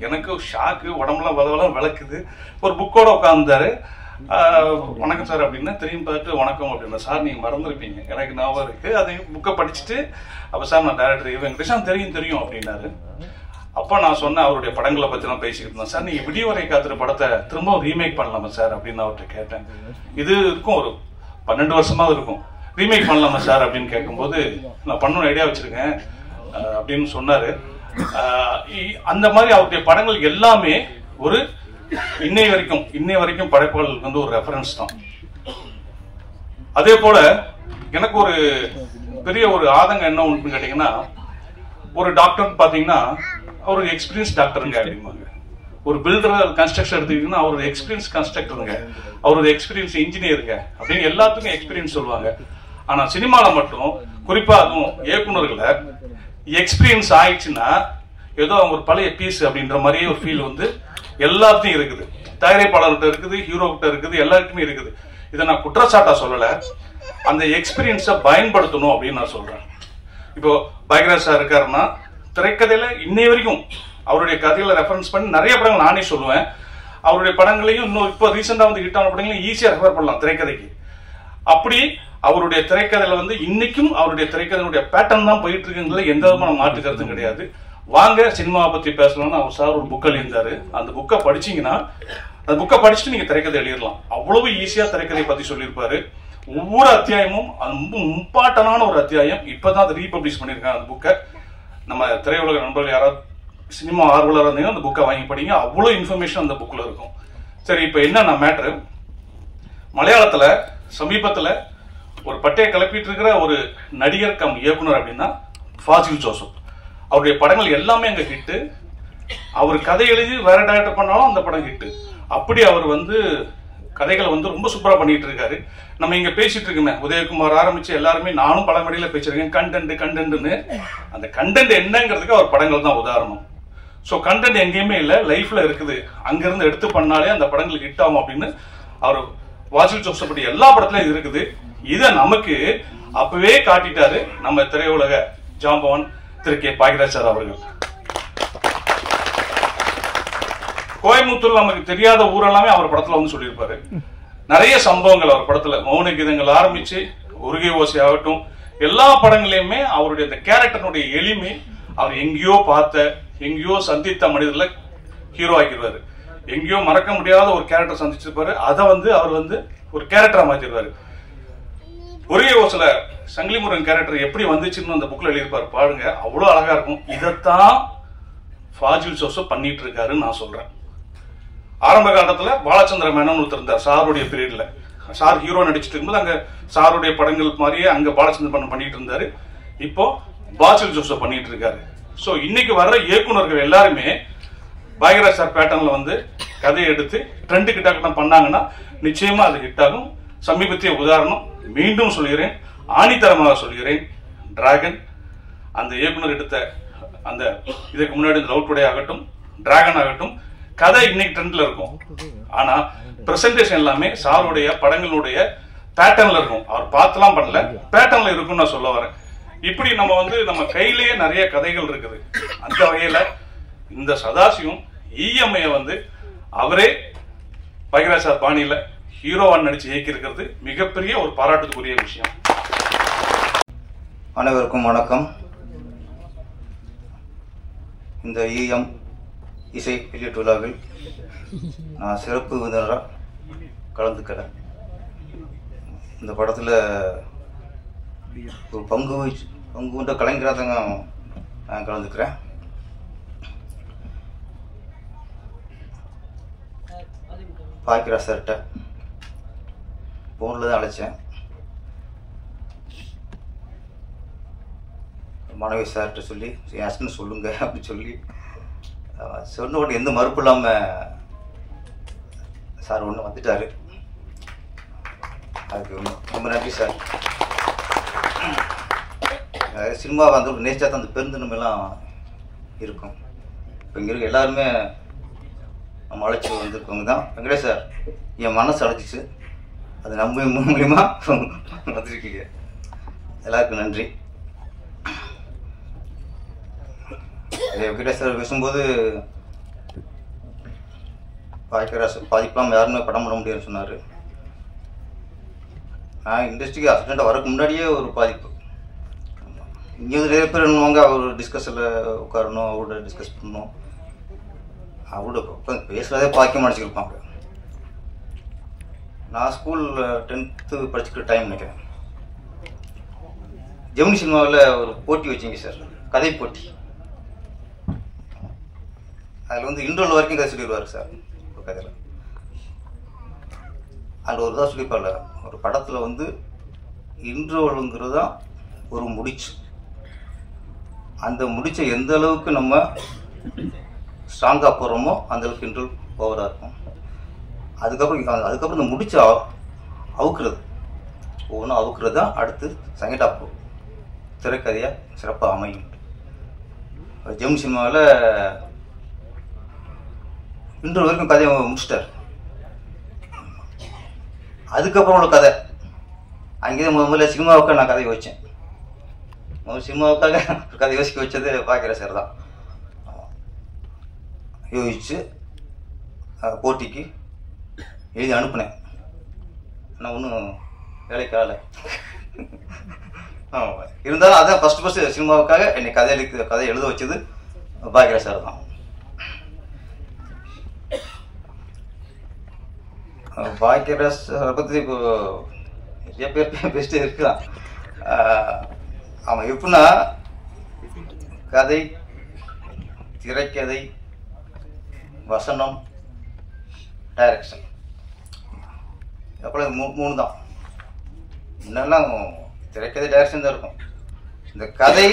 எனக்கு ஷாக்கு, உடம்புலாம் வதவெல்லாம் விளக்குது. ஒரு புக்கோட உட்காந்துருந்தாரு. வணக்கம் சார் அப்படின்னா திரும்பி பார்த்துட்டு வணக்கம் அப்படின்னா, சார் நீங்கள் மறந்துருப்பீங்க, எனக்கு ஞாபகம் இருக்கு, அதை புக்கை படிச்சுட்டு அப்போ சார் நான் டைரக்டர் வெங்கடேஷன் தெரியும் அப்படின்னாரு. அப்போ நான் சொன்னேன், அவருடைய படங்களை பற்றி நான் பேசிக்கிட்டு இருந்தேன். சார் நீங்கள் விடியவரை காத்துற படத்தை திரும்ப ரீமேக் பண்ணலாமா சார் அப்படின்னு அவர்கிட்ட கேட்டேன். இது இருக்கும் ஒரு 12 வருஷமாக இருக்கும், ரீமேக் பண்ணலாமா சார் அப்படின்னு கேட்கும்போது, நான் பண்ணணும் ஐடியா வச்சிருக்கேன் அப்படின்னு சொன்னார். அந்த மாதிரி அவருடைய படங்கள் எல்லாமே ஒரு இன்னை வரைக்கும் படைப்பாளர்களுக்கு வந்து ஒரு ரெஃபரன்ஸ் தான். அதே போல எனக்கு ஒரு பெரிய ஒரு ஆதங்கம் என்ன ஒன்று கேட்டீங்கன்னா, ஒரு டாக்டர் பார்த்தீங்கன்னா அவர் ஒரு எக்ஸ்பீரியன்ஸ் டாக்டருங்க அப்படிம்பாங்க. ஒரு பில்டர் கன்ஸ்ட்ரக்ஷன் எடுத்துக்கிட்டீங்கன்னா அவர் ஒரு எக்ஸ்பீரியன்ஸ் கன்ஸ்ட்ரக்டருங்க, அவர் ஒரு எக்ஸ்பீரியன்ஸ் இன்ஜினியருங்க அப்படின்னு எல்லாத்துக்கும் எக்ஸ்பீரியன்ஸ் சொல்லுவாங்க. ஆனா சினிமாவில் மட்டும் குறிப்பா அதுவும் இயக்குநர்களை எக்ஸ்பீரியன்ஸ் ஆயிடுச்சுன்னா ஏதோ அவங்க ஒரு பழைய பீஸ் அப்படின்ற மாதிரியே ஒரு ஃபீல் வந்து எல்லாத்தையும் இருக்குது. தயாரிப்பாளர்கிட்ட இருக்குது, ஹீரோ கிட்ட இருக்குது, எல்லாருக்குமே இருக்குது. இதை நான் குற்றச்சாட்டா சொல்லல, அந்த எக்ஸ்பீரியன்ஸை பயன்படுத்தணும் அப்படின்னு நான் சொல்றேன். இப்போ பாக்கியராஜ் சார் இருக்காருன்னா திரைக்கதையில இன்னை வரைக்கும் அவருடைய கதைகளை ரெஃபரன்ஸ் பண்ணி நிறைய படங்கள் நானே சொல்லுவேன். அவருடைய படங்களையும் இன்னும் இப்போ ரீசெண்டா வந்து ஹிட்டான படங்களையும் ஈஸியா ரெஃபர் பண்ணலாம் திரைக்கதைக்கு. அப்படி அவருடைய திரைக்கதையில வந்து இன்னைக்கும் அவருடைய திரைக்கதையினுடைய பேட்டர்ன் தான் போயிட்டு இருக்குங்கிறதுல எந்த விதமான மாற்று கருத்தும் கிடையாது. வாங்க சினிமாவை பத்தி பேசலாம்னு அவர் சார் ஒரு புக் எழுதியிருந்தாரு. அந்த புக்கை படிச்சீங்கன்னா, அந்த புக்கை படிச்சுட்டு நீங்க திரைக்கதை எழுதிடலாம். அவ்வளவு ஈஸியா திரைக்கதை பத்தி சொல்லியிருப்பாரு. ஒவ்வொரு அத்தியாயமும் ரொம்ப இம்பார்ட்டன்டான ஒரு அத்தியாயம். இப்பதான் அதை ரீபப்ளிஷ் பண்ணியிருக்காங்க அந்த புக்கை. நம்ம திரையுலக நண்பர்கள் யாராவது சினிமா ஆர்வலராக இருந்தீங்கன்னா அந்த புக்கை வாங்கி படிங்க. அவ்வளோ இன்ஃபர்மேஷன் அந்த புக்கில் இருக்கும். சரி, இப்போ என்ன மேட்ரு, மலையாளத்துல சமீபத்தில் ஒரு பட்டையை கிளப்பிட்டு இருக்கிற ஒரு நடிகர் கம் இயக்குனர் அப்படின்னா ஃபாசில் ஜோசப். அவருடைய படங்கள் எல்லாமே அங்கே ஹிட்டு. அவர் கதை எழுதி வேற டேரக்டர் பண்ணாலும் அந்த படம் ஹிட். அப்படி அவர் வந்து கதைகளை வந்து ரொம்ப சூப்பரா பண்ணிட்டு இருக்காரு. நம்ம இங்க பேசிட்டு இருக்கோமே, உதயகுமார் ஆரம்பிச்சு எல்லாருமே, நானும் பல மேடையில பேசிருக்கேன், கண்டென்ட்னு. அந்த கண்டென்ட் என்னங்கிறதுக்கு அவர் படங்கள் தான் உதாரணம். ஸோ கண்டென்ட் எங்கேயுமே இல்லை, லைஃப்ல இருக்குது, அங்கிருந்து எடுத்து பண்ணாலே அந்த படங்களுக்கு ஹிட் ஆகும் அப்படின்னு அவர் வாசில் ஜோசப் படி எல்லா படத்துலயும் இருக்குது. இதை நமக்கு அப்பவே காட்டிட்டாரு நம்ம திரையுலக ஜாம்பவான் திரு கே. பாக்யராஜ் சார் அவர்கள். கோயம்புத்தூர் நமக்கு தெரியாத ஊரெல்லாமே அவர் படத்துல வந்து சொல்லியிருப்பாரு. நிறைய சம்பவங்கள் அவர் படத்துல, மௌன கீதங்கள் ஆரம்பிச்சு உருகை ஓசை ஆகட்டும், எல்லா படங்களையுமே அவருடைய அந்த கேரக்டருடைய எளிமை, அவர் எங்கேயோ பார்த்த எங்கேயோ சந்தித்த மனிதர்ல ஹீரோ ஆக்கிடுவாரு. எங்கேயோ மறக்க முடியாத ஒரு கேரக்டர் சந்திச்சிருப்பாரு, அதை வந்து அவர் வந்து ஒரு கேரக்டரா மாத்திடுவாரு. ஒரே ஓசல சங்கிலி முருகன் கேரக்டர் எப்படி வந்துச்சுன்னு அந்த புக்ல எழுதியிருப்பாரு பாருங்க, அவ்வளவு அழகா இருக்கும். இதைத்தான் ஃபாஜில் ஜோசப் பண்ணிட்டு இருக்காருன்னு நான் சொல்றேன். ஆரம்ப காலத்துல பாலச்சந்திர மேனன் ஒருத்தர் இருந்தார் சாருடைய பீரியட்ல. சார் ஹீரோ நடிச்சிட்டு இருக்கும்போது அங்க சாருடைய படங்கள் மாதிரியே அங்க பாலச்சந்திர மேனன் பண்ணிட்டு இருந்தாரு. இப்போ பாசில் ஜோசப் பண்ணிட்டு இருக்காரு. சோ இன்னைக்கு வர்ற இயக்குனர்கள் எல்லாருமே பாக்யராஜ் சார் பேட்டர்ன்ல வந்து கதையை எடுத்து ட்ரெண்டு கிட்ட பண்ணாங்கன்னா நிச்சயமா அது ஹிட் ஆகும். சமீபத்திய உதாரணம் மீண்டும் சொல்கிறேன், ஆணித்தரமாக சொல்கிறேன், டிராகன். அந்த இயக்குனர் எடுத்த அந்த இதுக்கு முன்னாடி லவ் டுடே ஆகட்டும், டிராகன் ஆகட்டும், கதை இன்னைக்கு ட்ரெண்ட்ல இருக்கும். ஆனா பிரசன்டேஷன் எல்லாமே சாருடைய படங்களுடைய பேட்டர்ன்ல இருக்கும். அவர் பார்த்துலாம் பண்ணல, பேட்டர்ன்ல இருக்கும்னு நான் சொல்ல வரேன். இப்படி நம்ம வந்து நம்ம கையிலேயே நிறைய கதைகள் இருக்குது. அந்த வகையில இந்த சதாசிவம் இஎம்ஐ வந்து அவரே பாக்யராஜ் சார் பாணியில ஹீரோவான் நடிச்சு இயக்கி இருக்கிறது மிகப்பெரிய ஒரு பாராட்டுக்குரிய விஷயம். அனைவருக்கும் வணக்கம். இந்த இஎம் இசை வெளியீட்டு விழாவில் நான் சிறப்பு விருந்தினராக கலந்துக்கிறேன். இந்த படத்தில் ஒரு பங்கு கொண்ட கலைஞராக தாங்க நான் கலந்துக்கிறேன். பாக்யராஜ் சார்கிட்ட ஃபோனில் தான் அழைச்சேன். மனைவி சார்கிட்ட சொல்லி என் ஹஸ்பண்ட் சொல்லுங்க அப்படின்னு சொல்லி சொன்ன உடனே எந்த மறுப்பு இல்லாமல் சார் ஒன்று வந்துட்டார். அதுக்கு ரொம்ப நன்றி சார். சினிமா வந்து ஒரு நேச்சா தான் அந்த பெருந்தன்மையெல்லாம் இருக்கும். இப்போ இங்கே இருக்க எல்லாருமே நம்ம அழைச்சி வந்திருக்கவங்க தான். வெங்கடேஷ் சார் என் மனசு அழைச்சிச்சு, அது நம்ம மூலியமா வந்துருக்கீங்க. எல்லாருக்கும் நன்றி. வெங்கடேஷ் சார் பேசும்போது பாக்யராஜ் பாதிப்பெல்லாம் யாருமே படம் பண்ண முடியாதுன்னு சொன்னார். நான் இண்டஸ்ட்ரிக்கு அசிஸ்டண்ட்டாக வரக்கு முன்னாடியே ஒரு பாதிப்பு. இங்கே வந்து நிறைய பேர் என்னவாங்க, அவர் டிஸ்கஸில் உட்காரணும், அவரோட டிஸ்கஸ் பண்ணணும், அவரோட உட்காந்து பேசுகிறதே பாக்கியம் அடிச்சுருப்பாங்க. நான் ஸ்கூலில் 10th படிச்சுக்கிற டைம் நினைக்கிறேன். ஜெமினி சினிமாவில் ஒரு போட்டி வச்சிங்க சார், கதை போட்டி. அதில் வந்து இன்ட்ரோல் வரைக்கும் கதை சொல்லிடுவார் சார் ஒரு கதையில். அதில் ஒரு தான் சொல்லிப்பார்ல, ஒரு படத்தில் வந்து இன்ட்ரோலுங்கிறது தான் ஒரு முடிச்சு. அந்த முடிச்சை எந்த அளவுக்கு நம்ம ஸ்ட்ராங்காக போடுறோமோ அந்த அளவுக்கு இன்ட்ரோல் பவராக இருக்கும். அதுக்கப்புறம் இந்த முடிச்சை அவுக்குறது, ஒவ்வொன்றும் அவுக்குறது தான் அடுத்து செகண்ட் ஹாஃப் திரைக்கதையாக சிறப்பாக அமையும். ஜெமினி சினிமாவில் இன்ட்ரோல் வரைக்கும் கதையை முடிச்சிட்டார். அதுக்கப்புறம் உள்ள கதை அங்கேயே முதல்ல சினிமாவுக்காக நான் கதையை வச்சேன். சினிமாவுக்காக ஒரு கதை யோசிக்க வச்சது பாக்யராஜ் சார் தான். யோசிச்சு போட்டிக்கு எழுதி அனுப்புனேன். ஆனால் ஒன்றும் வேலைக்கு ஆகலை. இருந்தாலும் அதான் ஃபர்ஸ்ட் சினிமாவுக்காக என்னை கதை எழுத வச்சது பாக்யராஜ் சார் தான். பாக்யராஜ் சாரை பற்றி இப்போ நிறைய பேர் பேசிட்டே இருக்கலாம். அவன் எப்படின்னா கதை, திரைக்கதை, வசனம், டைரக்ஷன், அப்புறம் மூணு தான். முன்னெல்லாம் திரைக்கதை டைரக்ஷன் தான் இருக்கும். இந்த கதை,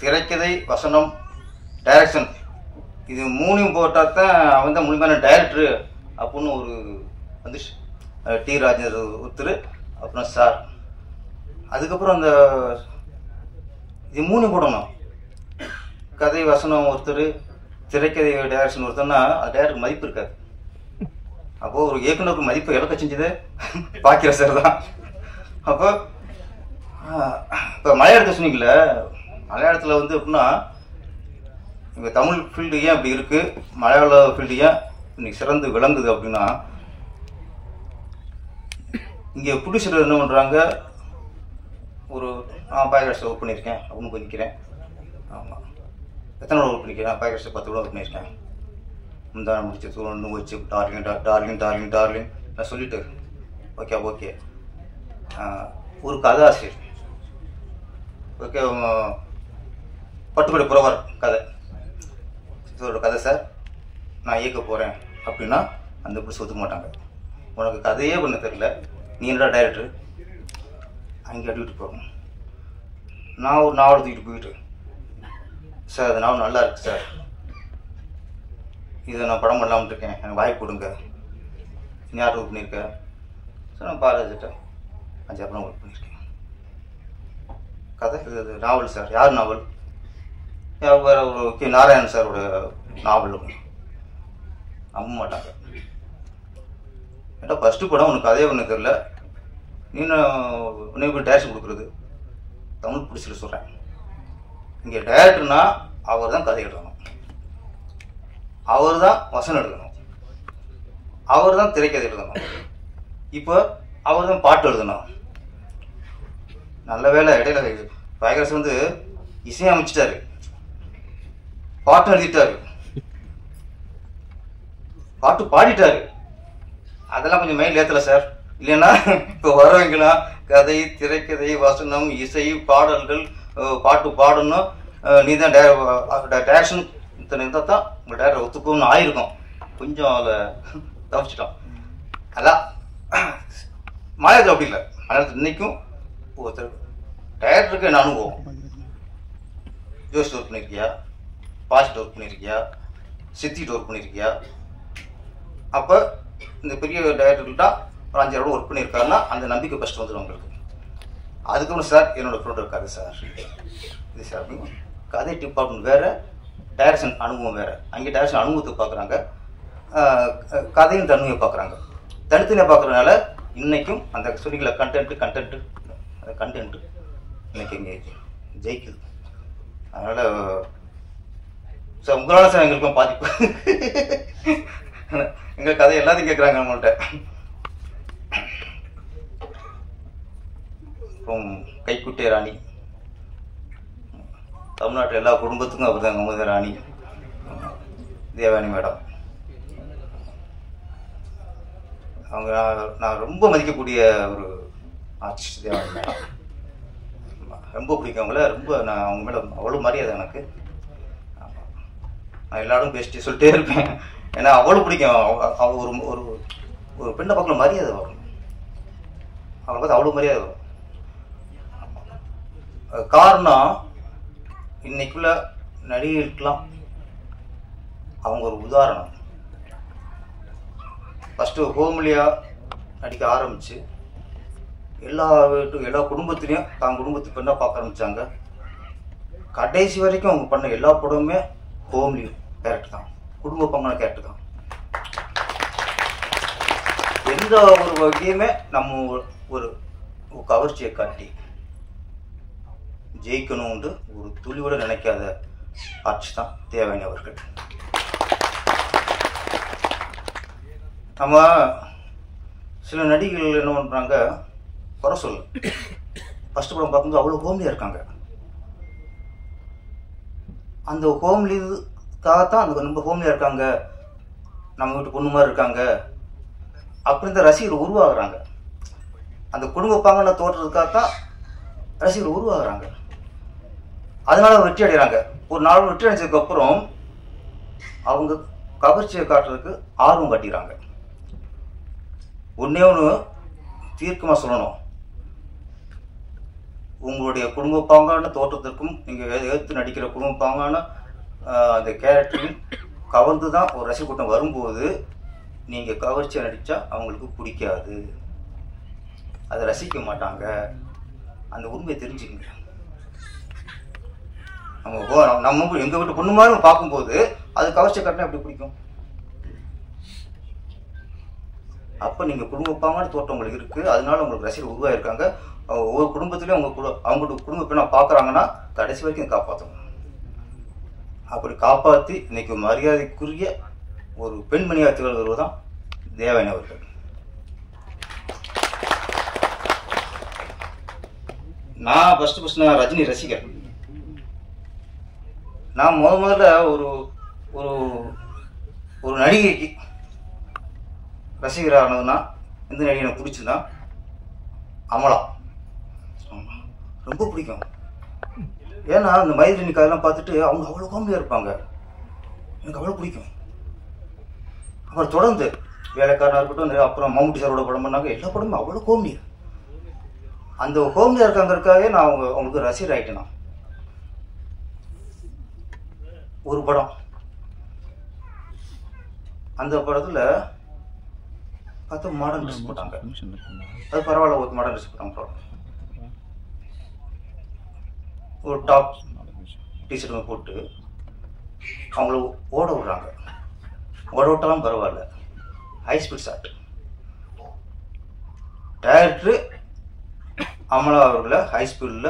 திரைக்கதை, வசனம், டைரக்ஷன் இது 3 போட்டால் தான் அவன் தான் முழுமையான டைரக்டரு அப்படின்னு ஒரு வந்து டி ராஜேந்திர ஒருத்தர், அப்புறம் சார். அதுக்கப்புறம் அந்த இது 3 போடணும். கதை வசனம் ஒருத்தர், திரைக்கதை டைரக்ஷன் ஒருத்தர்னா அது டைரக்டருக்கு மதிப்பு இருக்காது. அப்போது ஒரு இயக்குனருக்கு மதிப்பு இழக்க செஞ்சது பாக்கிற சார் தான். அப்போ இப்போ மலையாளத்தை சொன்னீங்களே, மலையாளத்தில் வந்து எப்படின்னா இங்கே தமிழ் ஃபீல்டு ஏன் அப்படி இருக்குது, மலையாள ஃபீல்டு ஏன் இன்னைக்கு சிறந்து விளங்குது அப்படின்னா, இங்கே ப்ரொடியூசர் என்ன பண்ணுறாங்க, ஒரு பாய்காஸ்ட் ஒர்க் பண்ணியிருக்கேன் அப்படின்னு போய் நிற்கிறேன். ஆமாம், எத்தனை ஒர்க் பண்ணிக்கிறேன், பாய்காஸ்ட் 10 ஒர்க் பண்ணியிருக்கேன். முந்தான முடிச்சு ஒன்று வச்சு டார்லிங் டார்லிங் டார்லிங் டார்லிங் நான் சொல்லிட்டு ஓகே ஓகே. ஒரு கதாசிரியர், ஓகே, பட்டுக்கோட்டை புறவர் கதை, இதோட கதை சார் நான் இயக்க போகிறேன் அப்படின்னா அந்த இப்படி ஒத்துக்க மாட்டாங்க. உனக்கு கதையே பண்ண தெரியல, நீ என்னடா டைரக்டர் அங்கே அடிக்கிட்டு போகணும். நான் ஒரு நாவல் தூக்கிட்டு போயிட்டு, சார் அது நாவல் நல்லா இருக்கு சார், இதை நான் படம் பண்ணலாம்னு இருக்கேன், எனக்கு வாய்ப்பு கொடுங்க. நீ யார் ஒர்க் பண்ணியிருக்க சார்? நான் பாராஜிட்ட 5 படம் ஒர்க் பண்ணியிருக்கேன். கதை இது நாவல் சார். யார் நாவல்? வேற ஒரு கே நாராயணன் சாரோட நாவல். நம்ப மாட்டாங்க. ஏன்னா ஃபஸ்ட்டு படம் உனக்கு கதையே ஒன்று தெரியல, நீ உன்னை டேரக்ஷன் கொடுக்குறது தமிழ் பிடிச்சிட்டு சொல்கிறேன். இங்கே டைரக்டர்னா அவர் தான் கதை எழுதணும், அவர் தான் வசனம் எழுதணும், அவர் தான் திரைக்கதை எழுதணும், இப்போ அவர் தான் பாட்டு எழுதணும். நல்ல வேலை இடையில பாயகரசு வந்து இசையமைச்சிட்டாரு, பாட்டு எழுதிட்டாரு, பாட்டு பாடிட்டாரு. அதெல்லாம் கொஞ்சம் மெயில் ஏற்றலை சார். இல்லைன்னா இப்போ வரவங்களாம் கதை, திரைக்கதை, வசனம், இசை, பாடல்கள், பாட்டு பாடணும், நீ தான் டைரக்ஷன் இத்தனை இருந்தால் தான் உங்கள் டைரக்டர் ஒத்துக்கணும்னு ஆயிருக்கும். கொஞ்சம் அதில் தவிச்சிட்டோம். அதான் மலையாளத்தில் அப்படி இல்லை. மலையாளத்தில் இன்னைக்கும் ஒருத்தர் டைரக்டருக்கு என்ன அனுபவம், ஜோஷ் ஒர்க் பண்ணியிருக்கியா, பாஸ்ட் ஒர்க் பண்ணியிருக்கியா, சித்திட்டு ஒர்க் பண்ணியிருக்கியா, அப்போ இந்த பெரிய டைரக்டர்கிட்ட ஒரு 5 ஒர்க் பண்ணியிருக்காருன்னா அந்த நம்பிக்கை ஃபஸ்ட்டு வந்துடும் உங்களுக்கு. அதுக்கப்புறம் சார் என்னோட ஃப்ரெண்ட் இருக்காரு சார், இது சார் அப்படின்னு கதை டிபார்ட்மெண்ட் வேறு, டைரக்ஷன் அனுபவம் வேறு. அங்கே டைரக்ஷன் அனுபவத்தை பார்க்குறாங்க, கதையும் தன்மையை பார்க்குறாங்க. தனித்தனியாக பார்க்குறதுனால இன்றைக்கும் அந்த சொன்னீங்கள கண்டென்ட்டு அந்த கண்டென்ட்டு இன்னைக்கு இங்கே ஜெயிக்குது. அதனால் சார் உங்களால் சார் எங்களுக்கும் பாதிப்பு. எங்கள் கதை எல்லாத்தையும் கேட்குறாங்க நம்மள்கிட்ட. அப்புறம் கைக்குட்டை ராணி, தமிழ்நாட்டில் எல்லா குடும்பத்துக்கும் அவர் தான் அமுத ராணி. தேவானி மேடம், அவங்க நான் ரொம்ப மதிக்கக்கூடிய ஒரு ஆர்டிஸ்ட். தேவானி மேடம் ரொம்ப பிடிக்கும் அவங்கள, ரொம்ப நான் அவங்க மேலே அவ்வளோ மரியாதை எனக்கு. நான் எல்லாரும் பேசிட்டு சொல்லிட்டே இருப்பேன், ஏன்னா அவ்வளோ பிடிக்கும். அவங்க ஒரு ஒரு பெண்ணை பக்கம் மரியாதை வரும், அவங்களை பார்த்து அவ்வளோ மரியாதை வரும். காரணம் இன்னைக்குள்ள நடிகர்களுக்கெல்லாம் அவங்க ஒரு உதாரணம். ஃபஸ்ட்டு ஹோம்லியா நடிக்க ஆரம்பித்து எல்லா குடும்பத்துலேயும் தான் குடும்பத்து பெண்ணாக பார்க்க ஆரம்பித்தாங்க. கடைசி வரைக்கும் அவங்க பண்ண எல்லா படமுமே ஹோம்லி கேரக்டர் தான், குடும்ப பங்கான கேரக்டர் தான். எந்த ஒரு வகையுமே நம்ம ஒரு கவர்ச்சியை காட்டி ஜெயிக்கணும்னு ஒரு துளியோட நினைக்காத ஆட்சி தான் தேவானி அவர்கள். நம்ம சில நடிகர்கள் என்ன பண்ணுறாங்க, குறை சொல்ல ஃபஸ்ட்டு படம் பார்க்கும்போது அவ்வளோ ஹோம்லியாக இருக்காங்க. அந்த ஹோம்லிக்காகத்தான் அந்த ரொம்ப ஹோம்லியாக இருக்காங்க, நம்ம வீட்டு பொண்ணு மாதிரி இருக்காங்க அப்படி இந்த ரசிகர்கள் உருவாகிறாங்க. அந்த குடும்ப பாங்கன தோற்றத்துக்காகத்தான் ரசிகர்கள் உருவாகிறாங்க. அதனால வெற்றி அடைகிறாங்க. ஒரு 4 வெற்றி அடைஞ்சதுக்கப்புறம் அவங்க கவர்ச்சியை காட்டுறதுக்கு ஆர்வம் காட்டிடுறாங்க. ஒன்றே ஒன்று தீர்க்கமாக சொல்லணும், உங்களுடைய குடும்ப பாங்கான தோற்றத்திற்கும் நீங்கள் எடுத்து நடிக்கிற குடும்ப பாங்கான அந்த கேரக்டரையும் கவர்ந்து தான் ஒரு ரசிகர் கூட்டம் வரும்போது நீங்கள் கவர்ச்சியாக நடித்தா அவங்களுக்கு பிடிக்காது, அதை ரசிக்க மாட்டாங்க. அந்த உண்மையை தெரிஞ்சுக்கங்க. நம்ம எங்கள் வீட்டு பொண்ணு மாதிரி பார்க்கும்போது அது கவர்ச்சி கட்டினா எப்படி பிடிக்கும்? அப்போ நீங்கள் குடும்பப்பாமான தோட்டம் உங்களுக்கு இருக்குது, அதனால உங்களுக்கு ரசிகர் உருவாயிருக்காங்க. ஒவ்வொரு குடும்பத்திலையும் அவங்களோட குடும்ப பெண்ணை பார்க்குறாங்கன்னா கடைசி வரைக்கும் காப்பாற்றணும். அப்படி காப்பாற்றி இன்னைக்கு மரியாதைக்குரிய ஒரு பெண்மணியாக திகழ்கிறது தான் தேவயானி அவர்கள். நான் ஃபர்ஸ்ட் நான் ரஜினி ரசிகர். நான் முதல்ல ஒரு ஒரு ஒரு நடிகைக்கு ரசிகரானதுன்னா எந்த நடிகை எனக்கு பிடிச்சுன்னா அமலா ரொம்ப பிடிக்கும். ஏன்னா அந்த மைதிலி கதையெல்லாம் பார்த்துட்டு அவங்க அவ்வளோ காமெடியாக இருப்பாங்க, எனக்கு அவ்வளோ பிடிக்கும். அப்புறம் தொடர்ந்து வேலைக்காரனாக இருக்கட்டும், அப்புறம் மம்முட்டி சாரோட படம் பண்ணாங்க, எல்லா படமும் அவ்வளோ காமெடி. அந்த காமெடியாக இருக்காங்கிறதுக்காகவே நான் அவங்களுக்கு ரசிகர் ஆகிட்டேன். ஒரு படம், அந்த படத்தில் பார்த்தா மாடர்ன் ட்ரெஸ் போட்டாங்க, அது பரவாயில்ல, ஒரு மாடர்ன் ட்ரெஸ் போட்டாங்க. ஒரு டாப் டிஷர்ட் போட்டு அவங்கள ஓட விடுறாங்க. ஓட விட்டாலும் பரவாயில்ல, high speed shot. Director Amala அவர்களை ஹை ஸ்பீடில்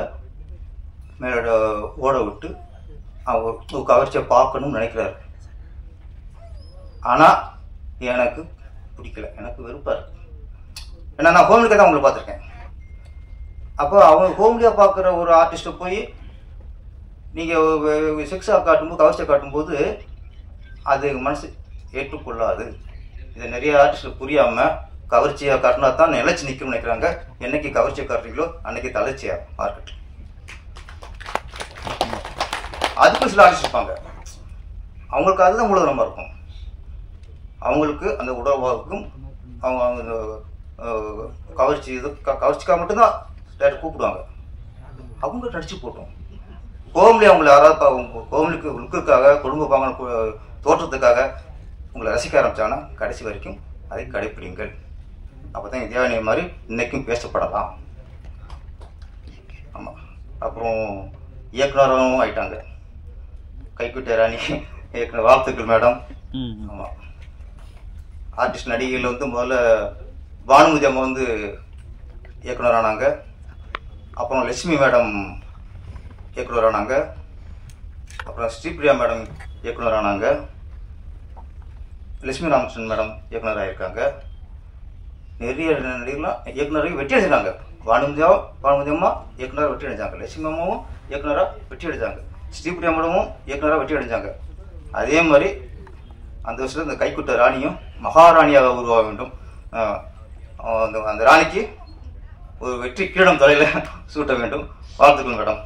மேலே ஓட விட்டு அவங்க கவர்ச்சியை பார்க்கணும்னு நினைக்கிறாரு. ஆனால் எனக்கு பிடிக்கல, எனக்கு வெறுப்பாக இருக்கு. ஏன்னா நான் ஹோம்லிக்காக தான் அவங்களை பார்த்துருக்கேன். அப்போ அவங்க ஹோம்லியாக பார்க்குற ஒரு ஆர்டிஸ்ட்டை போய் நீங்கள் செக்ஸாக காட்டும்போது, கவர்ச்சியை காட்டும்போது அது மனசு ஏற்றுக்கொள்ளாது. இதை நிறைய ஆர்டிஸ்ட்டு புரியாமல் கவர்ச்சியாக காட்டினா தான் நிலைச்சி நிற்கணும்னு நினைக்கிறாங்க. என்னைக்கு கவர்ச்சியை காட்டுறீங்களோ அன்னைக்கு தளர்ச்சியாக மார்க்கெட். அதுக்கும் சில ஆர்டிஸ்ட் இருப்பாங்க, அவங்களுக்கு அதுதான் மூலதனமாக இருக்கும். அவங்களுக்கு அந்த உடல்வாக்கும் அவங்க கவர்ச்சிக்காக மட்டும்தான் டேரக்டர் கூப்பிடுவாங்க. அவங்க நடிச்சு போட்டோம். கோம்லி அவங்களை யாராவது கோம்லிக்கு லுக்குக்காக, குடும்ப பாங்க தோற்றத்துக்காக உங்களை ரசிக்க ஆரம்பிச்சாங்கன்னா கடைசி வரைக்கும் அதை கடைப்பிடிங்கள். அப்போ தான் தேவயானி மாதிரி இன்னைக்கும் பேசப்படலாம். ஆமாம். அப்புறம் இயக்குனரும் ஆயிட்டாங்க, கைக்குட்டை ராணி இயக்குனர். வாழ்த்துக்கள் மேடம். ஆமாம். ஆர்டிஸ்ட் நடிகைகள் வந்து முதல்ல பானுமதி அம்மா வந்து இயக்குனர் ஆனாங்க. அப்புறம் லட்சுமி மேடம் இயக்குனர் ஆனாங்க. அப்புறம் ஸ்ரீபிரியா மேடம் இயக்குனர் ஆனாங்க. லட்சுமி ராமகிருஷ்ணன் மேடம் இயக்குனர் ஆகியிருக்காங்க. நிறைய நடிகர்லாம் இயக்குனரையும் வெற்றி அடைஞ்சாங்க. பானுமதி அம்மா இயக்குனராக வெற்றி அடைஞ்சாங்க, லட்சுமி அம்மாவும் இயக்குனராக வெற்றி அடைஞ்சாங்க, ஸ்ரீபிரியா மேடமும் இயக்குனராக வெற்றி அடைஞ்சாங்க. அதே மாதிரி அந்த வருஷத்தில் இந்த கைக்குட்ட ராணியும் மகாராணியாக உருவாக வேண்டும். அந்த ராணிக்கு ஒரு வெற்றி கிரீடம் தலையில் சூட்ட வேண்டும். வாழ்த்துக்கள் மேடம்.